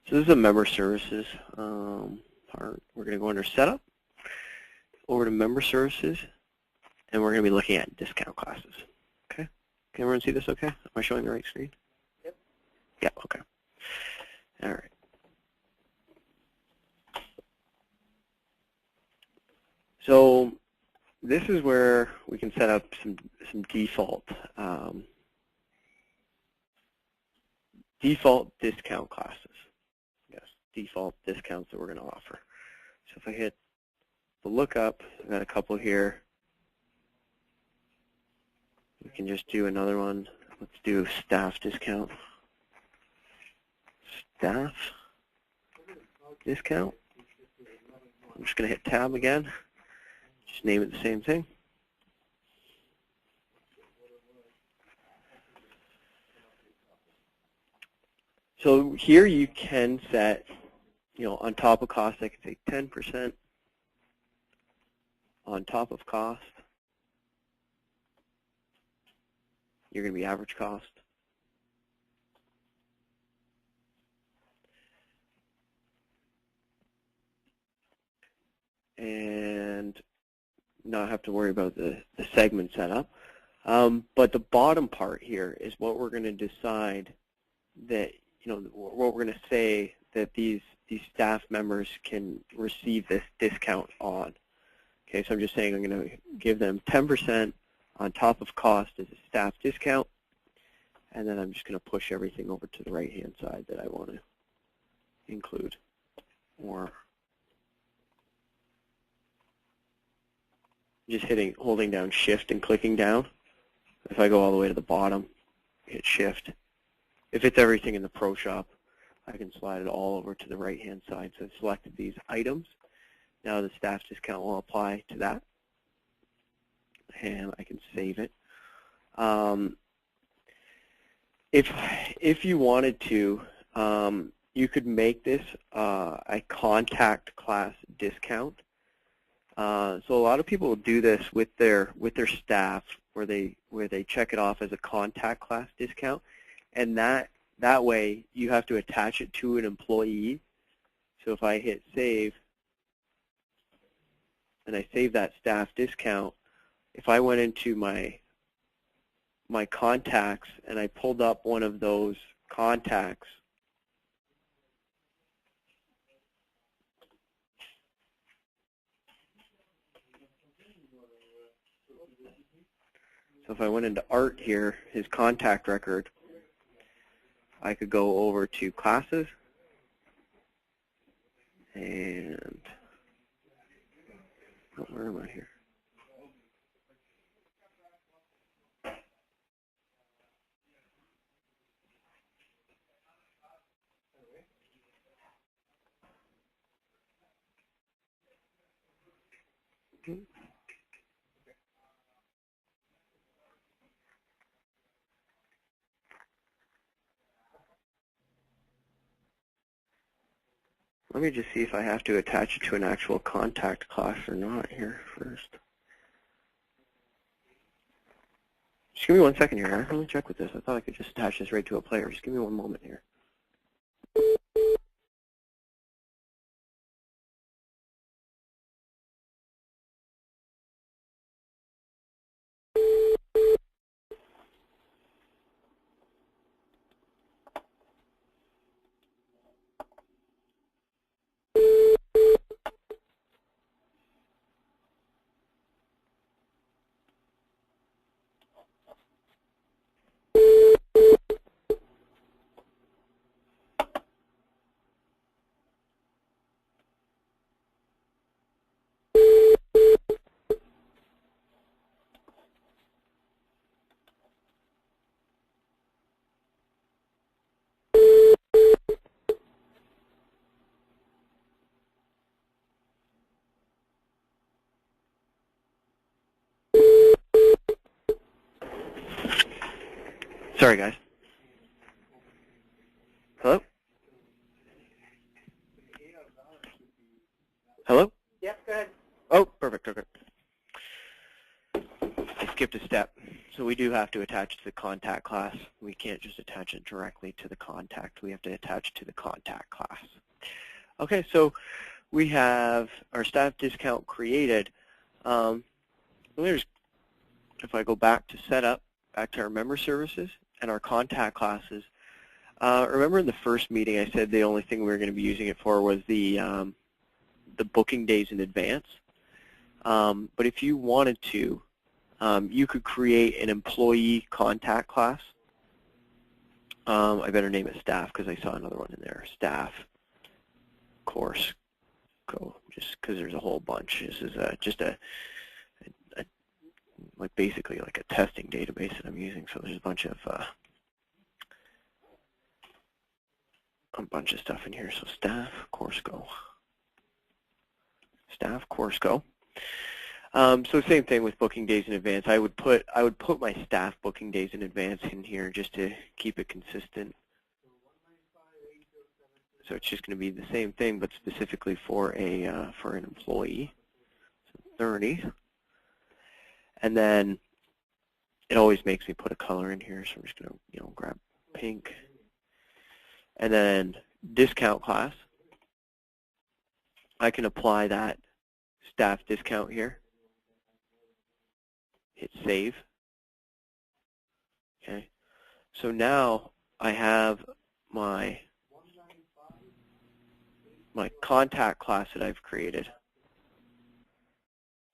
So this is a member services part. We're going to go under setup, over to member services, and we're going to be looking at discount classes. Okay? Can everyone see this okay? Am I showing the right screen? Yep. Yeah, okay. All right. So this is where we can set up some default default discount classes. Yes, default discounts that we're going to offer. So if I hit the lookup, I've got a couple here. We can just do another one. Let's do staff discount. Staff discount. I'm just going to hit tab again. Just name it the same thing. So here you can set, on top of cost, I can say 10% on top of cost. You're going to be average cost. And not have to worry about the segment setup. But the bottom part here is what we're going to decide that, what we're going to say that these staff members can receive this discount on. Okay, so I'm just saying I'm going to give them 10% on top of cost as a staff discount, and then I'm just going to push everything over to the right-hand side that I want to include. Or just holding down Shift and clicking down. If I go all the way to the bottom, hit Shift. If it's everything in the Pro Shop, I can slide it all over to the right-hand side. So I've selected these items. Now the staff discount will apply to that, and I can save it. If you wanted to, you could make this a contact class discount. So a lot of people will do this with their staff, where they check it off as a contact class discount, and that That way, you have to attach it to an employee. So if I hit save, and I save that staff discount, if I went into my contacts and I pulled up one of those contacts, so if I went into Art here, his contact record, I could go over to classes, and oh, where am I here? Let me just see if I have to attach it to an actual contact class or not here first. Just give me 1 second here. Let me check with this. I thought I could just attach this right to a player. Just give me 1 moment here. Sorry, guys. Hello? Hello? Yep, go ahead. Oh, perfect. Okay. I skipped a step. So we do have to attach it to the contact class. We can't just attach it directly to the contact. We have to attach it to the contact class. Okay, so we have our staff discount created. If I go back to setup, back to our member services and our contact classes, remember in the first meeting I said the only thing we were going to be using it for was the booking days in advance. But if you wanted to, you could create an employee contact class. I better name it staff because I saw another one in there. Staff course go, just because there's a whole bunch. This is just like basically like a testing database that I'm using. So there's a bunch of stuff in here. So staff course go. Staff course go. So same thing with booking days in advance. I would put my staff booking days in advance in here just to keep it consistent. So it's just going to be the same thing, but specifically for an employee. So 30, and then it always makes me put a color in here. So I'm just going to grab pink, and then discount class. I can apply that staff discount here. Hit save. Okay. So now I have my contact class that I've created,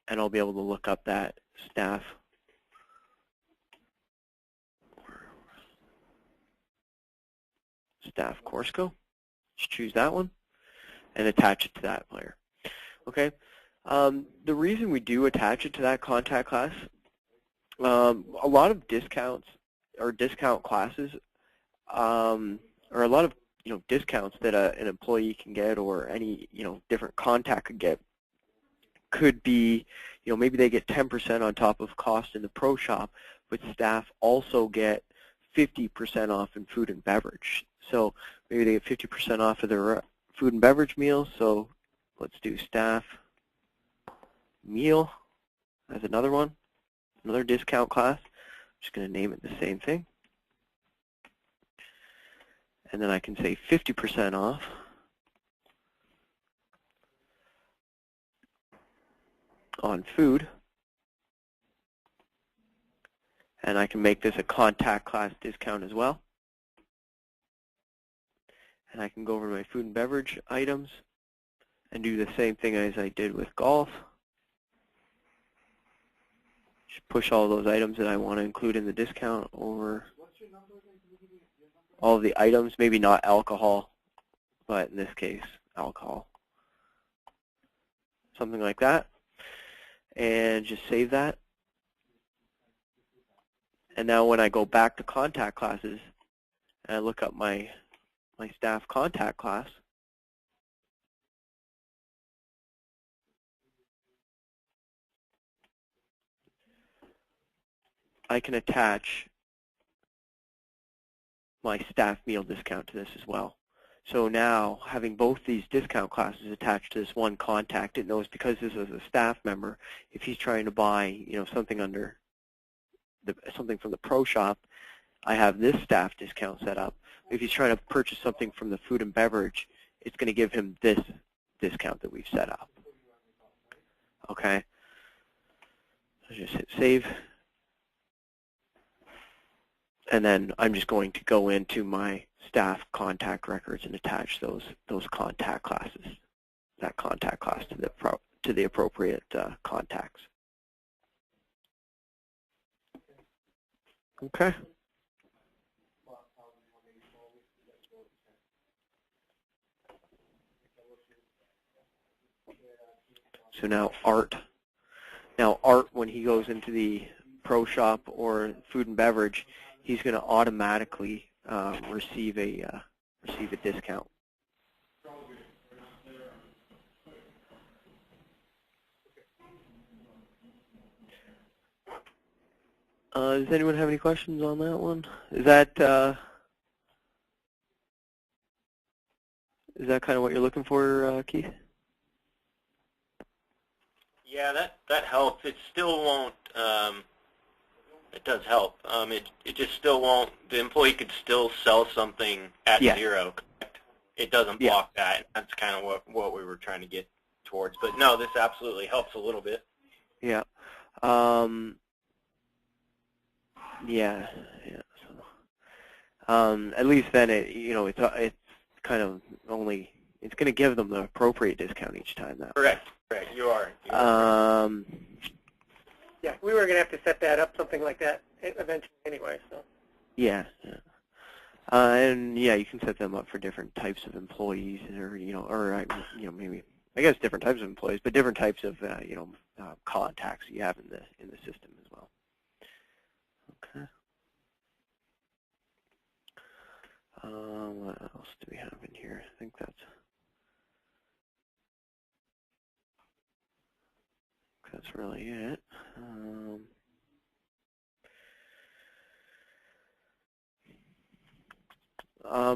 and I'll be able to look up that staff course go. Just choose that one and attach it to that player. Okay. The reason we do attach it to that contact class, a lot of discounts or discount classes, or a lot of discounts that an employee can get, or any different contact could get, could be maybe they get 10% on top of cost in the pro shop, but staff also get 50% off in food and beverage. So maybe they get 50% off of their food and beverage meals. So let's do staff meal as another one, another discount class. I'm just going to name it the same thing. and then I can say 50% off. On food. And I can make this a contact class discount as well. And I can go over to my food and beverage items and do the same thing as I did with golf. Just push all those items that I want to include in the discount over all of the items, maybe not alcohol, but in this case, alcohol. Something like that. And just save that. And now when I go back to contact classes and I look up my staff contact class, I can attach my staff meal discount to this as well. So now, having both these discount classes attached to this one contact, it knows because this is a staff member, if he's trying to buy, something something from the pro shop, I have this staff discount set up. If he's trying to purchase something from the food and beverage, it's going to give him this discount that we've set up. Okay. So just hit save. And then I'm just going to go into my staff contact records and attach those contact classes, that contact class to the appropriate contacts. Okay. So now Art. Now Art, when he goes into the pro shop or food and beverage, he's going to automatically receive a discount. Does anyone have any questions on that one? Is that kind of what you're looking for, Keith? Yeah, that helps. It still won't. It does help. It just still won't. The employee could still sell something at zero. Correct? It doesn't block that. That's kind of what we were trying to get towards. But no, this absolutely helps a little bit. Yeah. At least then it's kind of only, it's going to give them the appropriate discount each time. Correct. You are. Yeah, we were going to have to set that up, something like that, eventually anyway. So. Yeah. And you can set them up for different types of employees, or maybe I guess different types of employees, but different types of contacts you have in the system as well. Okay. What else do we have in here? I think that's really it.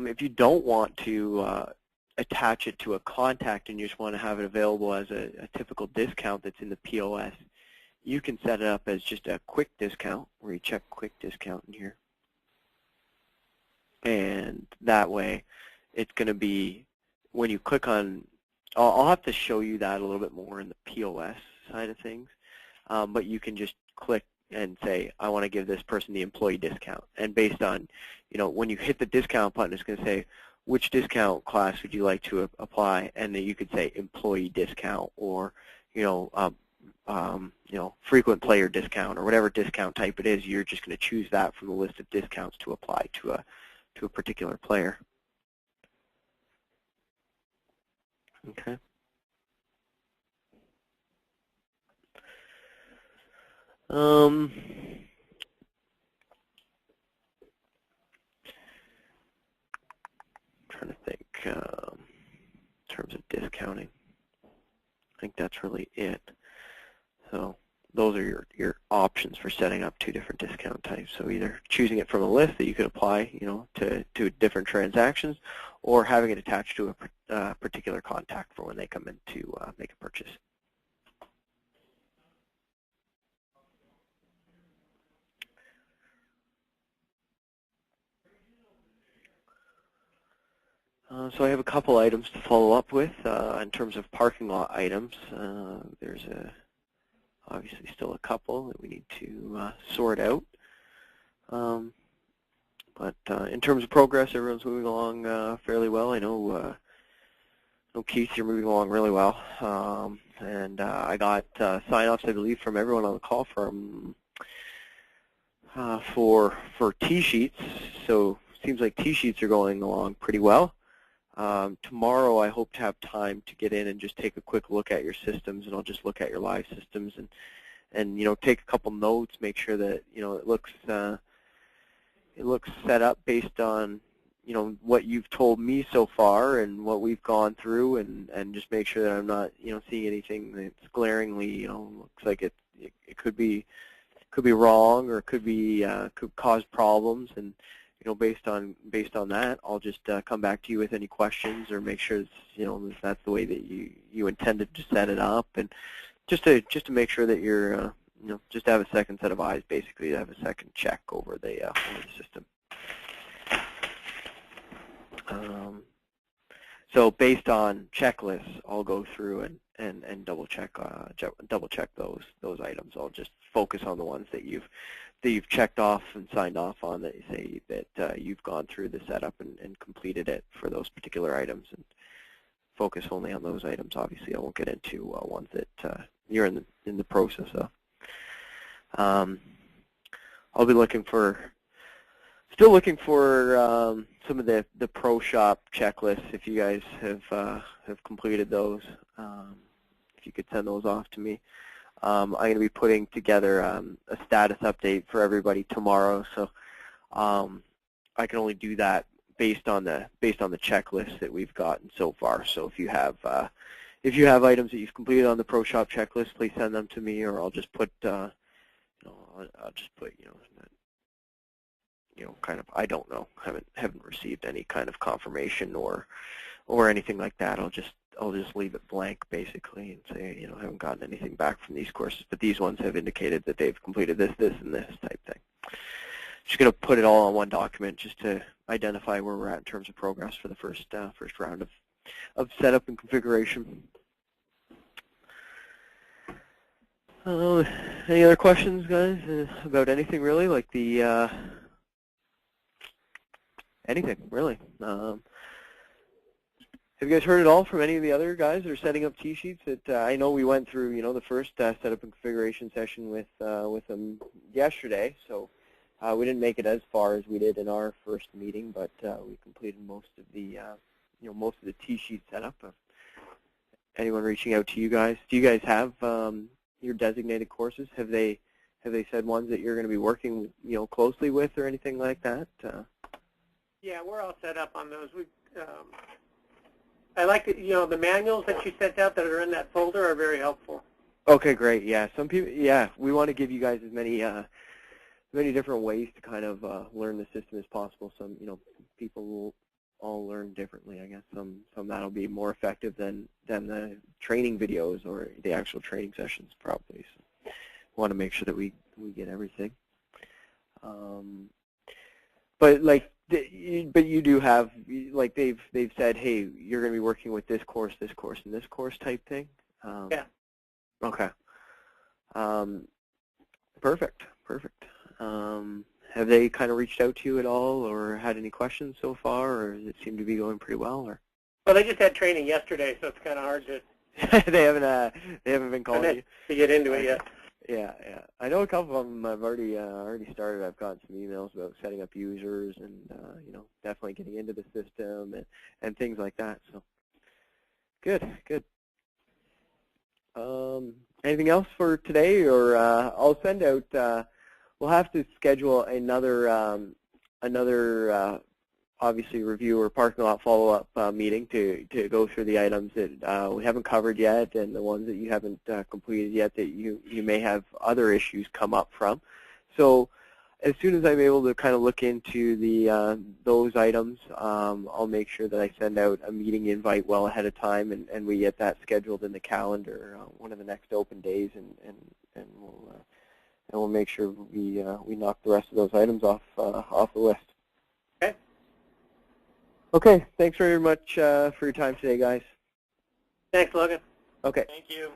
If you don't want to attach it to a contact and you just want to have it available as a typical discount that's in the POS, you can set it up as just a quick discount, where you check quick discount in here. And that way, it's going to be, when you click on, I'll have to show you that a little bit more in the POS side of things, but you can just click and say, I want to give this person the employee discount. And based on, when you hit the discount button, it's going to say, which discount class would you like to apply? And then you could say employee discount, or, frequent player discount, or whatever discount type it is. You're just going to choose that from the list of discounts to apply to a particular player. Okay. Trying to think in terms of discounting. I think that's really it. So those are your options for setting up two different discount types. So either choosing it from a list that you could apply, to different transactions, or having it attached to a particular contact for when they come in to make a purchase. So I have a couple items to follow up with in terms of parking lot items. There's obviously still a couple that we need to sort out. But in terms of progress, everyone's moving along fairly well. I know, Keith, you're moving along really well. And I got sign-offs, I believe, from everyone on the call for T-sheets. So it seems like T-sheets are going along pretty well. Tomorrow I hope to have time to get in and just take a quick look at your systems, and I'll just look at your live systems and take a couple notes, make sure that it looks set up based on what you've told me so far and what we've gone through, and just make sure that I'm not seeing anything that's glaringly looks like it could be wrong, or could cause problems. And based on that, I'll just come back to you with any questions, or make sure it's, that's the way that you intended to set it up, and just to make sure that you're just to have a second set of eyes, basically, to have a second check over the system. So based on checklists, I'll go through and double check those items. I'll just focus on the ones that you've checked off and signed off on, that you say that you've gone through the setup and completed it for those particular items, and focus only on those items. Obviously, I won't get into ones that you're in the process of. I'll be still looking for some of the Pro Shop checklists, if you guys have completed those. If you could send those off to me. I'm going to be putting together a status update for everybody tomorrow, so I can only do that based on the checklist that we've gotten so far. So if you have items that you've completed on the Pro Shop checklist, please send them to me, or I'll just put kind of, I don't know, haven't received any kind of confirmation or anything like that. I'll just leave it blank, basically, and say, I haven't gotten anything back from these courses, but these ones have indicated that they've completed this, and this type thing. Just going to put it all on one document just to identify where we're at in terms of progress for the first round of setup and configuration. Any other questions, guys, about anything really, like anything really? Have you guys heard at all from any of the other guys that are setting up T-sheets? I know we went through, the first setup and configuration session with them yesterday, so we didn't make it as far as we did in our first meeting, but we completed most of the T-sheet setup. Anyone reaching out to you guys? Do you guys have your designated courses? Have they said ones that you're going to be working closely with, or anything like that? Yeah, we're all set up on those. I like the manuals that you sent out that are in that folder are very helpful. Okay, great. Yeah, some people. Yeah, we want to give you guys as many different ways to kind of learn the system as possible. Some people will all learn differently. I guess some that'll be more effective than the training videos or the actual training sessions, probably. So we want to make sure that we get everything. But you do have, like, they've said, hey, you're going to be working with this course, and this course type thing. Yeah. Okay. Perfect. Have they kind of reached out to you at all, or had any questions so far, or does it seem to be going pretty well? Or? Well, they just had training yesterday, so it's kind of hard to. They haven't been calling you to get into it yet. Yeah. I know a couple of them I've already started. I've gotten some emails about setting up users and definitely getting into the system and things like that. So good. Anything else for today, or I'll send out. We'll have to schedule another obviously review or parking lot follow-up meeting to go through the items that we haven't covered yet, and the ones that you haven't completed yet that you may have other issues come up from. So as soon as I'm able to kind of look into those items, I'll make sure that I send out a meeting invite well ahead of time, and we get that scheduled in the calendar one of the next open days, and we'll make sure we knock the rest of those items off the list. Okay. Okay, thanks very much for your time today, guys. Thanks, Logan. Okay. Thank you.